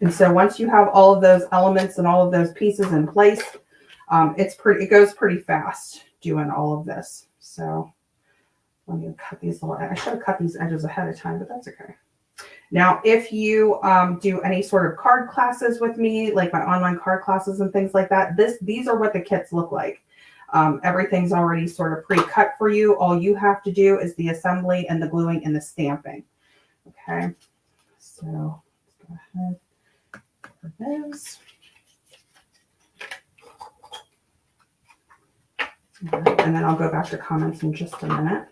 And so once you have all of those elements and all of those pieces in place, it goes pretty fast doing all of this. So let me cut these little, I should have cut these edges ahead of time, but that's okay. Now, if you do any sort of card classes with me, like my online card classes and things like that, these are what the kits look like. Everything's already sort of pre-cut for you. All you have to do is the assembly and the gluing and the stamping. Okay, so let's go ahead for this. Right, and then I'll go back to comments in just a minute.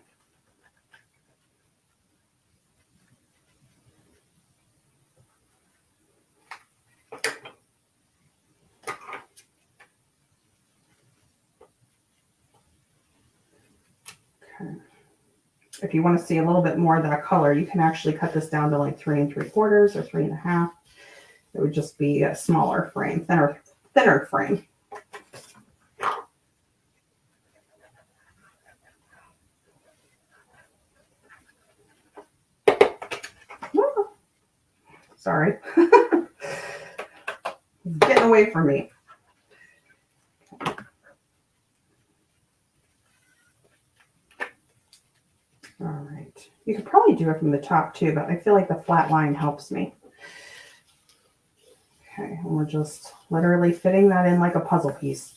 If you want to see a little bit more of that color, you can actually cut this down to like 3 3/4 or 3 1/2. It would just be a smaller frame, thinner frame. Sorry. It's getting away from me. All right. You could probably do it from the top too, but I feel like the flat line helps me. Okay, and we're just literally fitting that in like a puzzle piece.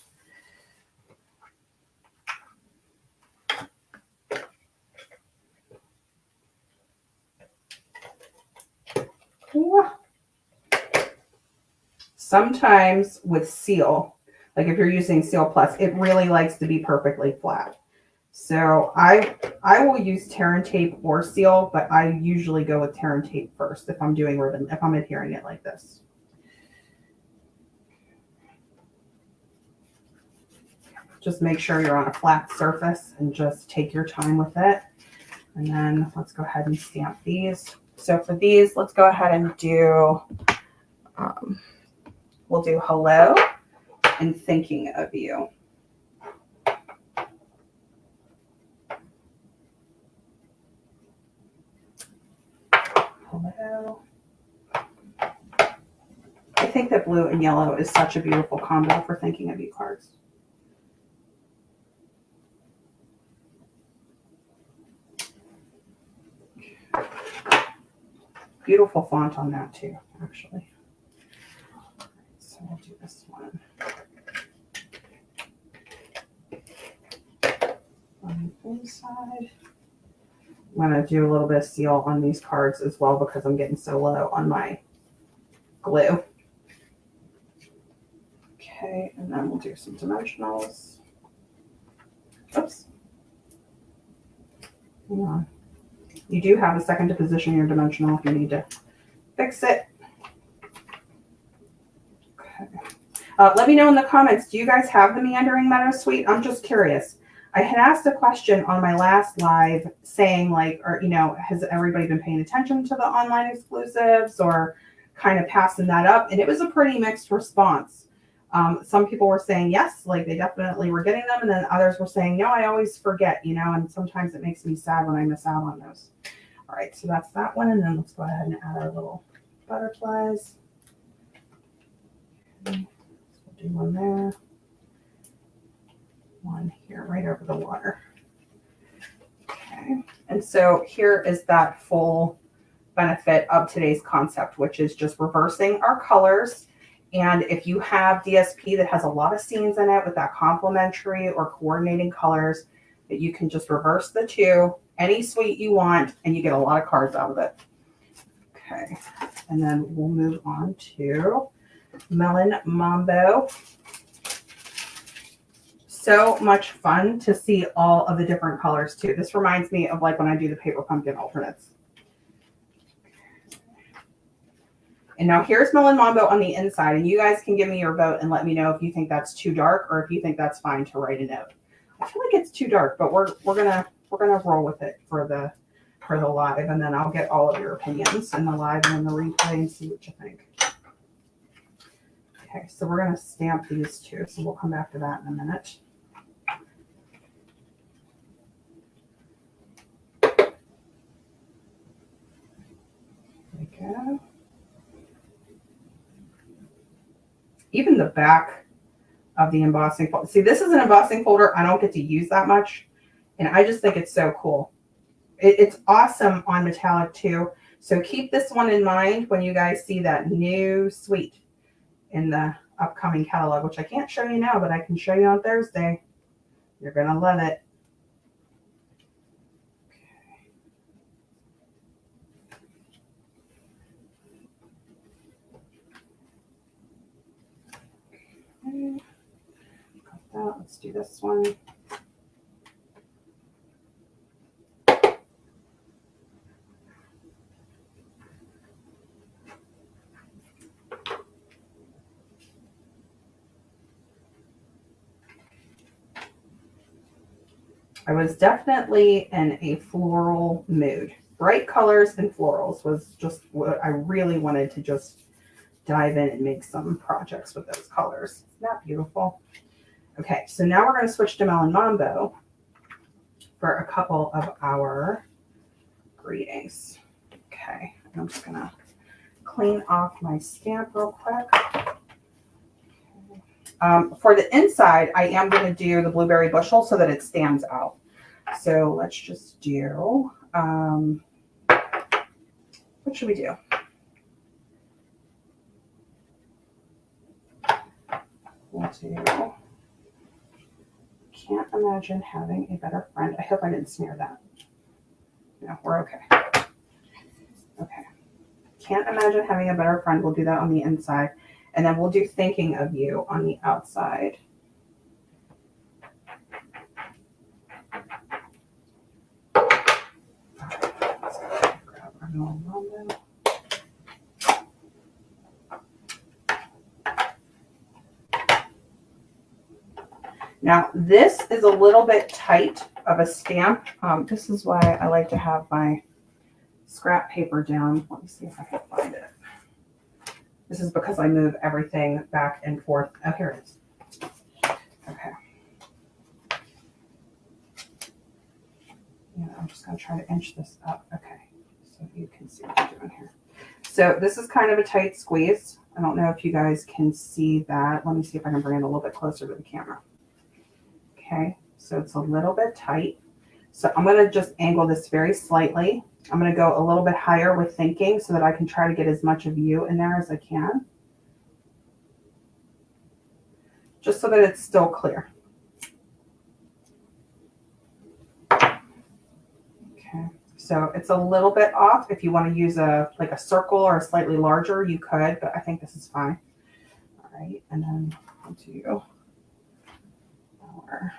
sometimes with Seal, like if you're using Seal Plus, it really likes to be perfectly flat. So I will use tear and tape or Seal, but I usually go with tear and tape first if I'm doing ribbon, if I'm adhering it like this. Just make sure you're on a flat surface and just take your time with it. And then let's go ahead and stamp these. So for these, let's go ahead and do, we'll do hello and thinking of you. Hello. I think that blue and yellow is such a beautiful combo for thinking of you cards. Beautiful font on that too, actually. So we'll do this one. On the inside. I'm going to do a little bit of Seal on these cards as well because I'm getting so low on my glue. Okay, and then we'll do some dimensionals. Oops. Hang on. You do have a second to position your dimensional if you need to fix it. Okay. Let me know in the comments, do you guys have the Meandering Meadow suite? I'm just curious. I had asked a question on my last live saying like, or, you know, has everybody been paying attention to the online exclusives or kind of passing that up? And it was a pretty mixed response. Some people were saying yes, like they definitely were getting them. And then others were saying, no, I always forget, you know, and sometimes it makes me sad when I miss out on those. All right, so that's that one. And then let's go ahead and add our little butterflies. Okay, so we'll do one there. One here right over the water. Okay, and so here is that full benefit of today's concept, which is just reversing our colors. And if you have DSP that has a lot of scenes in it with that complementary or coordinating colors, that you can just reverse the two, any suite you want, and you get a lot of cards out of it. Okay, and then we'll move on to Melon Mambo. So much fun to see all of the different colors too. This reminds me of like when I do the paper pumpkin alternates. And now here's Melon Mambo on the inside, and you guys can give me your vote and let me know if you think that's too dark or if you think that's fine to write a note. I feel like it's too dark, but we're gonna roll with it for the live, and then I'll get all of your opinions in the live and in the replay and see what you think. Okay, so we're gonna stamp these two, so we'll come back to that in a minute. There we go. Even the back of the embossing folder. See, this is an embossing folder I don't get to use that much, and I just think it's so cool. It's awesome on metallic too. So keep this one in mind when you guys see that new suite in the upcoming catalog, which I can't show you now, but I can show you on Thursday. You're going to love it. Okay. Got that. Let's do this one. I was definitely in a floral mood. Bright colors and florals was just what I really wanted to just dive in and make some projects with those colors. Isn't that beautiful? Okay, so now we're going to switch to Melon Mambo for a couple of our greetings. Okay, I'm just going to clean off my stamp real quick. For the inside, I am going to do the blueberry bushel so that it stands out. So let's just do, what should we do? We'll do, can't imagine having a better friend. I hope I didn't smear that. No, we're okay. Okay. Can't imagine having a better friend. We'll do that on the inside. And then we'll do thinking of you on the outside. Grab our Melinda. Now, this is a little bit tight of a stamp. This is why I like to have my scrap paper down. Let me see if I can find it. This is because I move everything back and forth. Oh, here it is. Okay. Yeah, I'm just going to try to inch this up. Okay. So you can see what I'm doing here. So this is kind of a tight squeeze. I don't know if you guys can see that. Let me see if I can bring it a little bit closer to the camera. Okay. So it's a little bit tight. So I'm going to just angle this very slightly. I'm going to go a little bit higher with thinking so that I can try to get as much of you in there as I can. Just so that it's still clear. Okay. So it's a little bit off. If you want to use like a circle or a slightly larger, you could, but I think this is fine. All right. And then we'll do our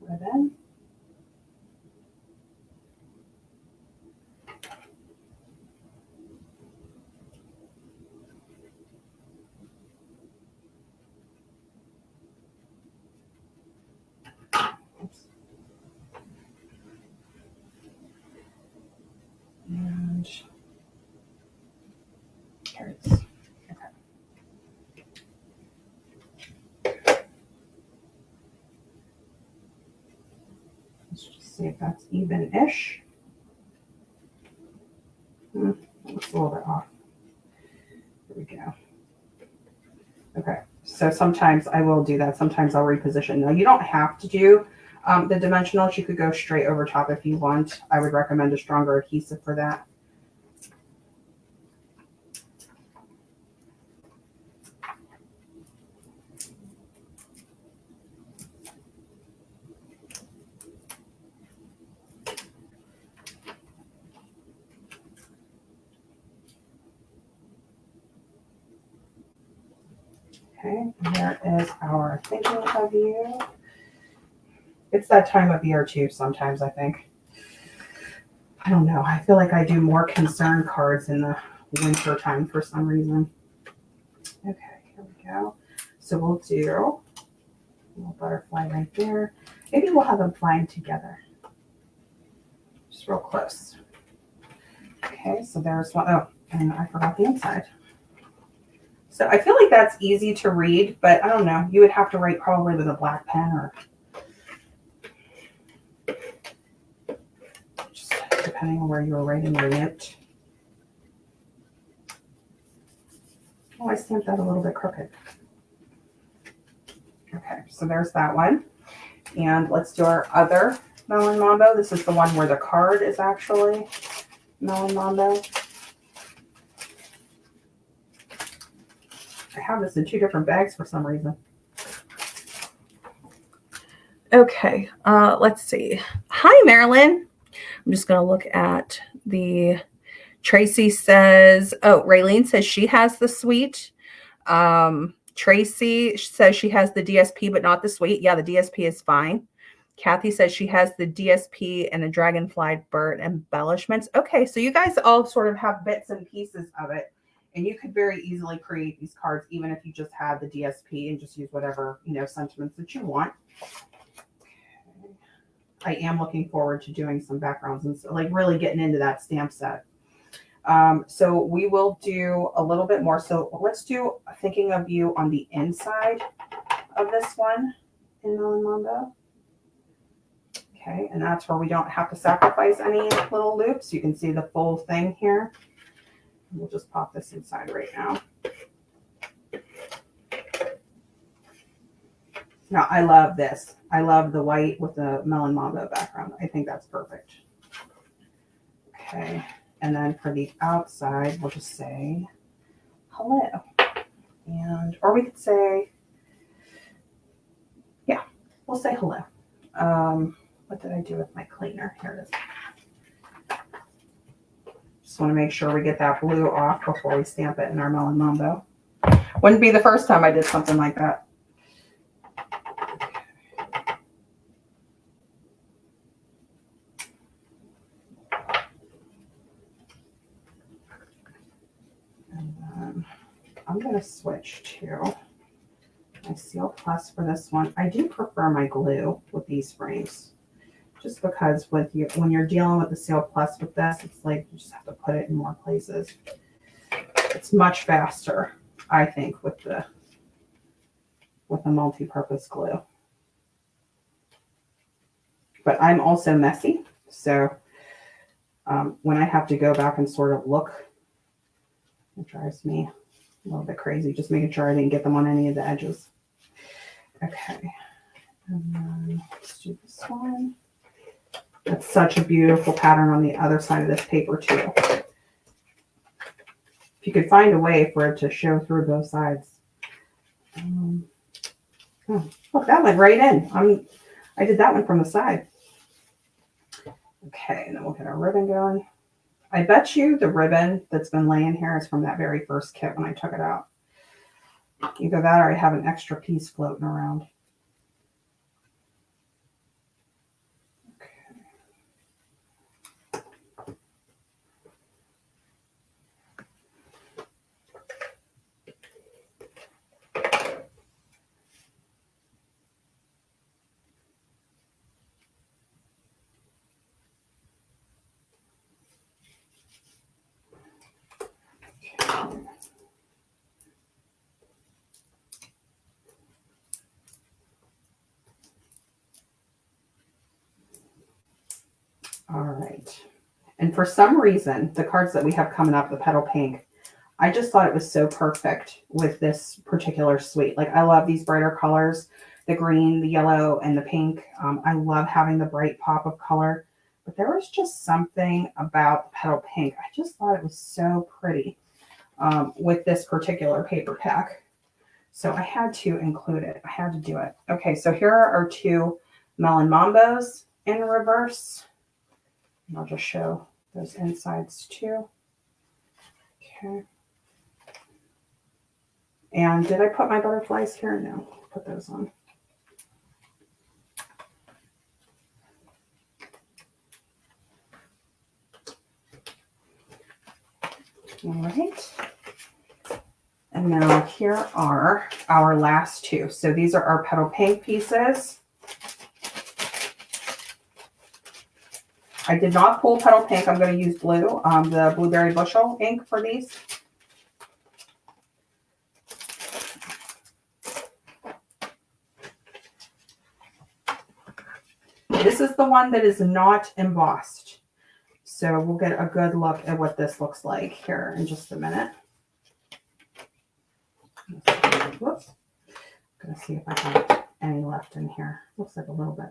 ribbon. And here it is. Okay. Let's just see if that's even-ish. It looks a little bit off. There we go. Okay, so sometimes I will do that. Sometimes I'll reposition. Now, you don't have to do the dimensionals. You could go straight over top if you want. I would recommend a stronger adhesive for that. Okay, and there is our thinking of you. It's that time of year too, sometimes I think. I don't know. I feel like I do more concern cards in the winter time for some reason. Okay, here we go. So we'll do a little butterfly right there. Maybe we'll have them flying together. Just real close. Okay, so there's one. Oh, and I forgot the inside. So I feel like that's easy to read, but I don't know. You would have to write probably with a black pen or just depending on where you were writing your note. Oh, I stamped that a little bit crooked. Okay, so there's that one. And let's do our other Melon Mambo. This is the one where the card is actually Melon Mambo. I have this in two different bags for some reason. Okay, let's see. Hi, Marilyn. I'm just going to look at the... Tracy says, oh, Raylene says she has the suite. Tracy says she has the DSP, but not the suite. Yeah, the DSP is fine. Kathy says she has the DSP and the Dragonfly Bird embellishments. Okay, so you guys all sort of have bits and pieces of it. And you could very easily create these cards, even if you just had the DSP and just use whatever, sentiments that you want. Okay. I am looking forward to doing some backgrounds and so, like really getting into that stamp set. So we will do a little bit more. So let's do thinking of you on the inside of this one in Melon Mambo. Okay, and that's where we don't have to sacrifice any little loops. You can see the full thing here. We'll just pop this inside right now. Now, I love this. I love the white with the Melon Mambo background. I think that's perfect. Okay, and then for the outside, we'll just say hello. And, or we could say, yeah, we'll say hello. What did I do with my cleaner? Here it is. Just want to make sure we get that blue off before we stamp it in our Melon Mambo. Wouldn't be the first time I did something like that. And then I'm going to switch to my Seal Plus for this one. I do prefer my glue with these frames, just because with you, when you're dealing with the Seal Plus with this, it's like you just have to put it in more places. It's much faster, I think, with the multi-purpose glue. But I'm also messy, so when I have to go back and sort of look, it drives me a little bit crazy, just making sure I didn't get them on any of the edges. Okay, and then let's do this one. That's such a beautiful pattern on the other side of this paper too. If you could find a way for it to show through both sides. Oh, look, that went right in. I did that one from the side. Okay, and then we'll get our ribbon going. I bet you the ribbon that's been laying here is from that very first kit when I took it out. Either that or I have an extra piece floating around. All right. And for some reason, the cards that we have coming up, the Petal Pink, I just thought it was so perfect with this particular suite. Like, I love these brighter colors, the green, the yellow, and the pink. I love having the bright pop of color. But there was just something about the Petal Pink. I just thought it was so pretty with this particular paper pack. So I had to include it. I had to do it. Okay, so here are our two Melon Mambos in reverse. And I'll just show those insides too. Okay. And did I put my butterflies here? No, put those on. All right. And now here are our last two. So these are our Petal Pink pieces. I did not pull Petal Pink. I'm going to use blue, the Blueberry Bushel ink for these. This is the one that is not embossed. So we'll get a good look at what this looks like here in just a minute. Whoops. I'm going to see if I have any left in here. Looks like a little bit.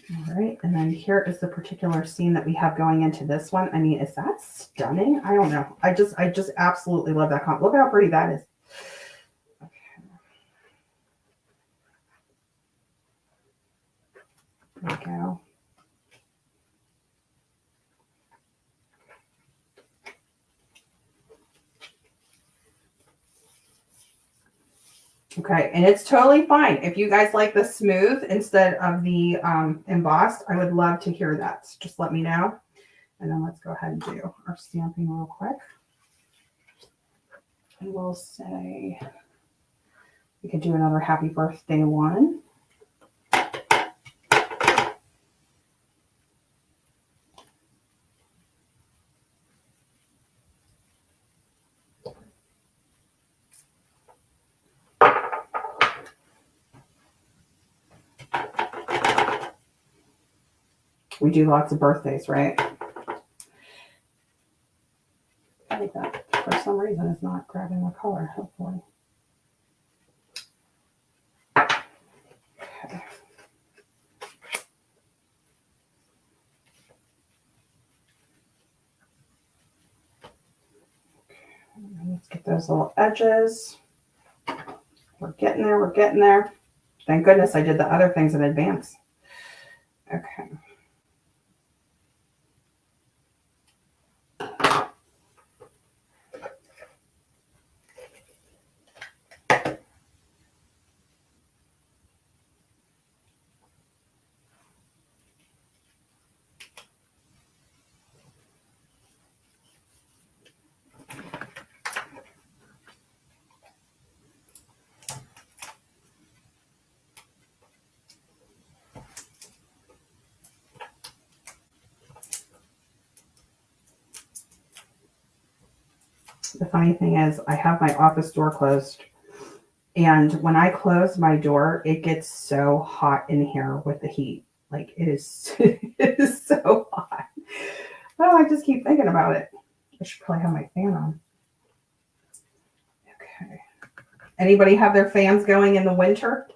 All right, and then here is the particular scene that we have going into this one. I mean, is that stunning? I don't know. I just absolutely love that. Look at how pretty that is. Okay. There we go. Okay, and it's totally fine. If you guys like the smooth instead of the embossed, I would love to hear that. So just let me know. And then let's go ahead and do our stamping real quick. And we'll say, we could do another happy birthday one. We do lots of birthdays, right? I think that for some reason is not grabbing the color, hopefully. Okay. Let's get those little edges. We're getting there, we're getting there. Thank goodness I did the other things in advance. Okay. The funny thing is I have my office door closed, and when I close my door, it gets so hot in here with the heat. Like it is, it is so hot. Oh, I just keep thinking about it. I should probably have my fan on. Okay. Anybody have their fans going in the winter?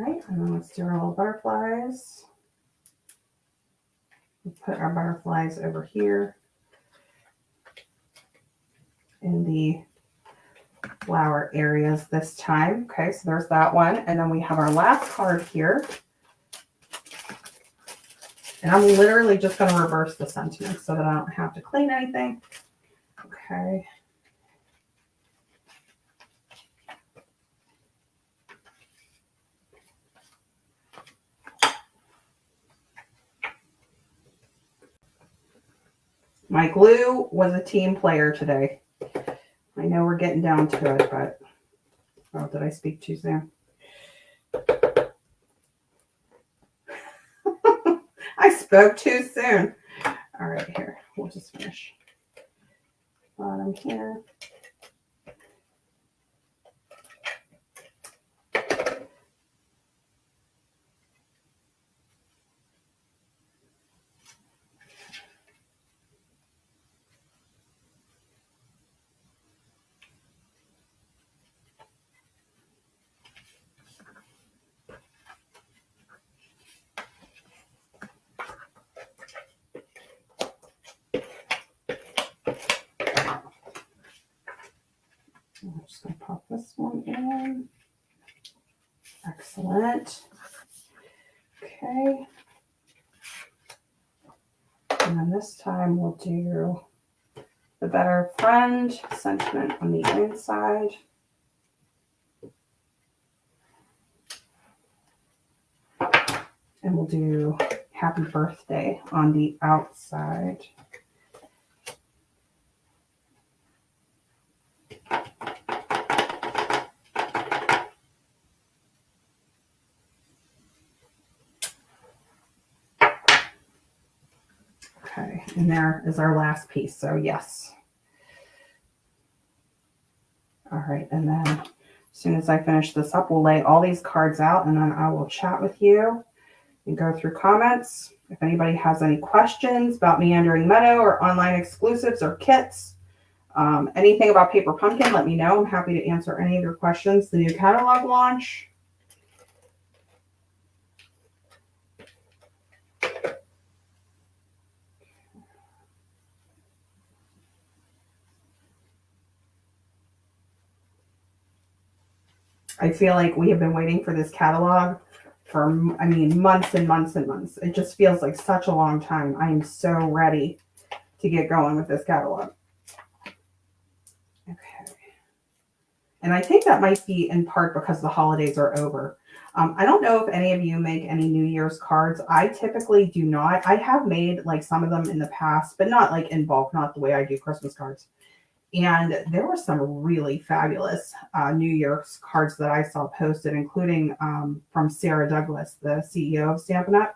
All right, and then let's do our little butterflies. We'll put our butterflies over here in the flower areas this time. Okay, so there's that one. And then we have our last card here. And I'm literally just going to reverse the sentiment so that I don't have to clean anything. Okay. My glue was a team player today. I know we're getting down to it, but oh, did I speak too soon? I spoke too soon. All right, here, we'll just finish bottom here. I'm just going to pop this one in. Excellent. Okay. And then this time we'll do the better friend sentiment on the inside. And we'll do happy birthday on the outside. Okay, and there is our last piece. So yes. All right, and then as soon as I finish this up, we'll lay all these cards out, and then I will chat with you and go through comments. If anybody has any questions about Meandering Meadow or online exclusives or kits, anything about Paper Pumpkin, let me know. I'm happy to answer any of your questions. The new catalog launch. I feel like we have been waiting for this catalog for, I mean, months and months and months. It just feels like such a long time. I am so ready to get going with this catalog. Okay. And I think that might be in part because the holidays are over. I don't know if any of you make any New Year's cards. I typically do not. I have made like some of them in the past, but not like in bulk, not the way I do Christmas cards. And there were some really fabulous New Year's cards that I saw posted, including from Sarah Douglas, the CEO of Stampin' Up.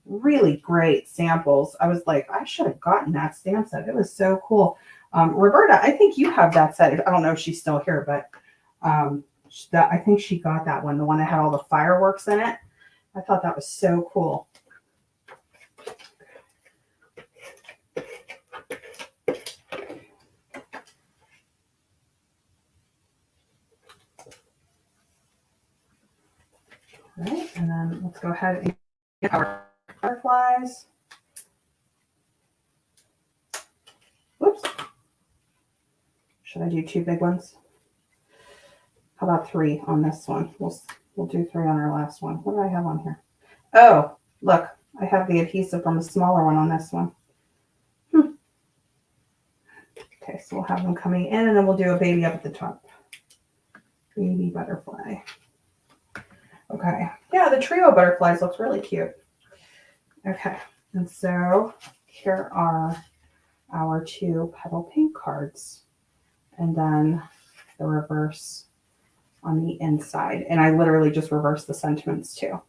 Really great samples. I was like, I should have gotten that stamp set. It was so cool. Roberta, I think you have that set. I don't know if she's still here, but I think she got that one, the one that had all the fireworks in it. I thought that was so cool. All right, and then let's go ahead and get our butterflies. Whoops. Should I do 2 big ones? How about 3 on this one? We'll do 3 on our last one. What do I have on here? Oh, look, I have the adhesive from the smaller one on this one. Okay, so we'll have them coming in, and then we'll do a baby up at the top. Baby butterfly. Okay, yeah, the trio butterflies looks really cute. Okay, and so here are our 2 petal pink cards, and then the reverse on the inside. And I literally just reversed the sentiments too.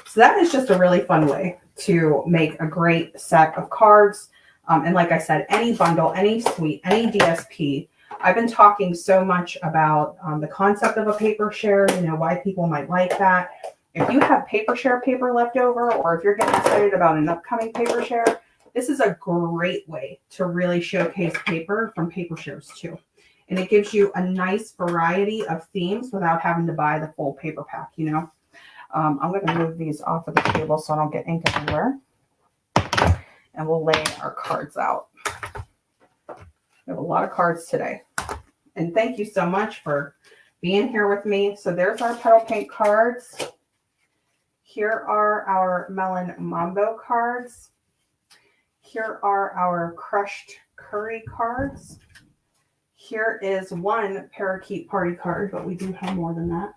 So that is just a really fun way to make a great set of cards. And like I said, any bundle, any suite, any DSP. I've been talking so much about the concept of a paper share, why people might like that. If you have paper share paper left over, or if you're getting excited about an upcoming paper share, this is a great way to really showcase paper from paper shares too. And it gives you a nice variety of themes without having to buy the full paper pack, I'm going to move these off of the table so I don't get ink everywhere. And we'll lay our cards out. We have a lot of cards today. And thank you so much for being here with me. So there's our petal pink cards. Here are our Melon Mambo cards. Here are our crushed curry cards. Here is one parakeet party card, but we do have more than that.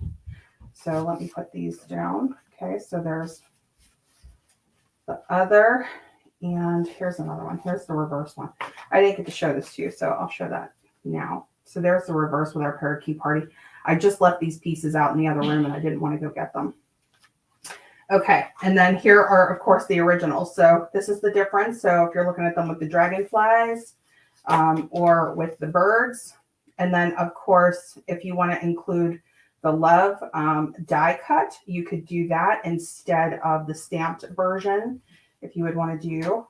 So let me put these down. Okay, so there's the other, and here's another one. Here's the reverse one. I didn't get to show this to you, so I'll show that now. So there's the reverse with our parakeet party. I just left these pieces out in the other room, and I didn't want to go get them. Okay, and then here are, of course, the originals. So this is the difference. So if you're looking at them with the dragonflies, or with the birds. And then, of course, if you want to include the love die cut, you could do that instead of the stamped version. If you would want to do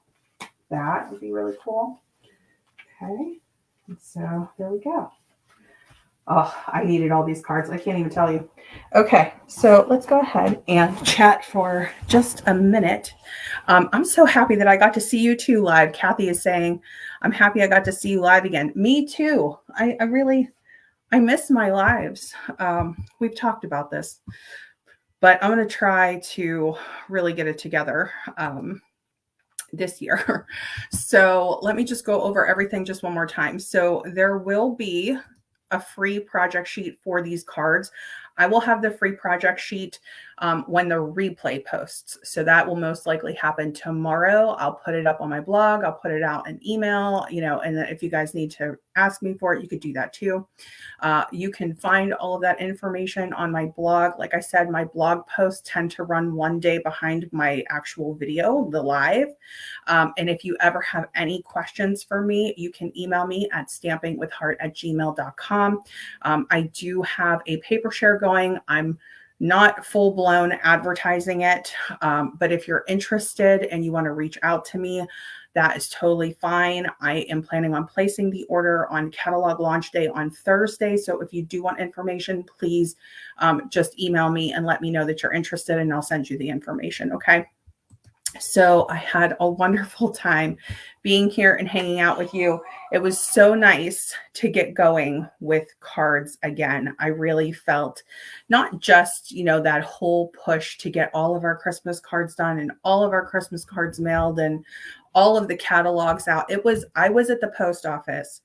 that, would be really cool. Okay, and so there we go. Oh, I needed all these cards. I can't even tell you. Okay, so let's go ahead and chat for just a minute. I'm so happy that I got to see you too live. Kathy is saying, I'm happy I got to see you live again. Me too. I miss my lives. We've talked about this, but I'm going to try to really get it together this year. So let me just go over everything just one more time. So there will be a free project sheet for these cards. I will have the free project sheet when the replay posts. So that will most likely happen tomorrow. I'll put it up on my blog. I'll put it out in email, and then if you guys need to ask me for it, you could do that too. You can find all of that information on my blog. Like I said, my blog posts tend to run one day behind my actual video, the live. And if you ever have any questions for me, you can email me at stampingwithhart@gmail.com. I do have a paper share going. I'm not full-blown advertising it, but if you're interested and you want to reach out to me, that is totally fine. I am planning on placing the order on catalog launch day on Thursday. So if you do want information, please just email me and let me know that you're interested, and I'll send you the information. Okay. So I had a wonderful time being here and hanging out with you. It was so nice to get going with cards again. I really felt not just, that whole push to get all of our Christmas cards done and all of our Christmas cards mailed and all of the catalogs out. I was at the post office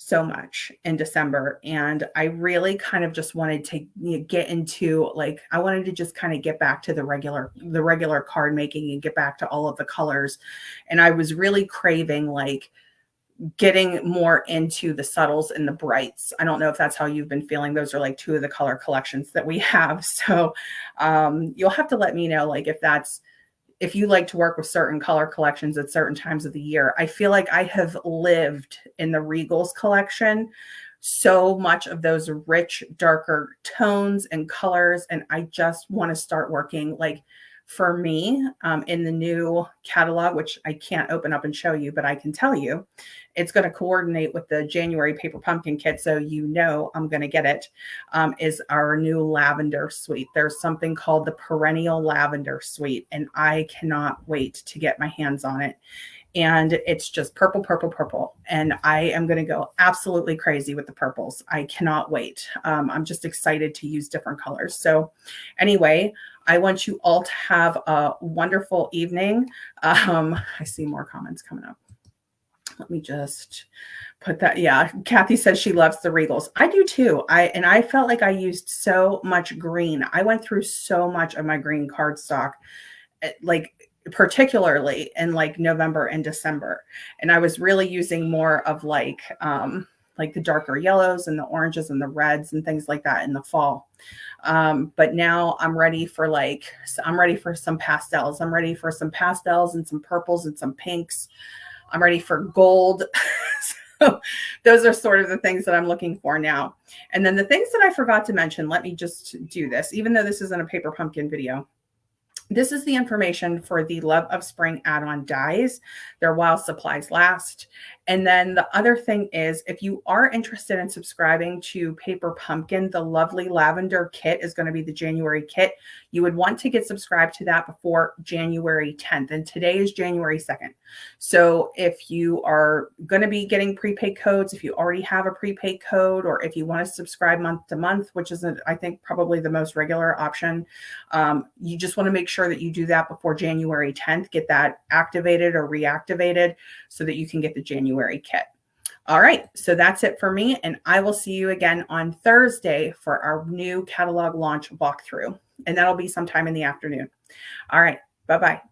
so much in December, and I really kind of just wanted to get into, I wanted to just kind of get back to the regular card making and get back to all of the colors. And I was really craving getting more into the subtles and the brights. I don't know if that's how you've been feeling. Those are 2 of the color collections that we have. So you'll have to let me know if you like to work with certain color collections at certain times of the year. I feel like I have lived in the Regals collection so much of those rich, darker tones and colors. And I just want to start working like for me in the new catalog, which I can't open up and show you, but I can tell you it's going to coordinate with the January Paper Pumpkin kit. So you know I'm going to get it, is our new lavender suite. There's something called the Perennial Lavender Suite, and I cannot wait to get my hands on it. And it's just purple, purple, purple. And I am going to go absolutely crazy with the purples. I cannot wait. I'm just excited to use different colors. So anyway, I want you all to have a wonderful evening. I see more comments coming up. Let me just put that. Yeah, Kathy says she loves the Regals. I do too. I felt like I used so much green. I went through so much of my green cardstock, like particularly in like November and December. And I was really using more of like the darker yellows and the oranges and the reds and things like that in the fall. But now I'm ready for some pastels. I'm ready for some pastels and some purples and some pinks. I'm ready for gold. So those are sort of the things that I'm looking for now. And then the things that I forgot to mention, let me just do this, even though this isn't a paper pumpkin video. This is the information for the Love of Spring add-on dies. They're while supplies last. And then the other thing is, if you are interested in subscribing to Paper Pumpkin, the lovely lavender kit is going to be the January kit. You would want to get subscribed to that before January 10th. And today is January 2nd. So if you are going to be getting prepaid codes, if you already have a prepaid code, or if you want to subscribe month to month, which is, I think, probably the most regular option, you just want to make sure that you do that before January 10th, get that activated or reactivated so that you can get the January kit. All right, so that's it for me, and I will see you again on Thursday for our new catalog launch walkthrough, and that'll be sometime in the afternoon. All right, bye-bye.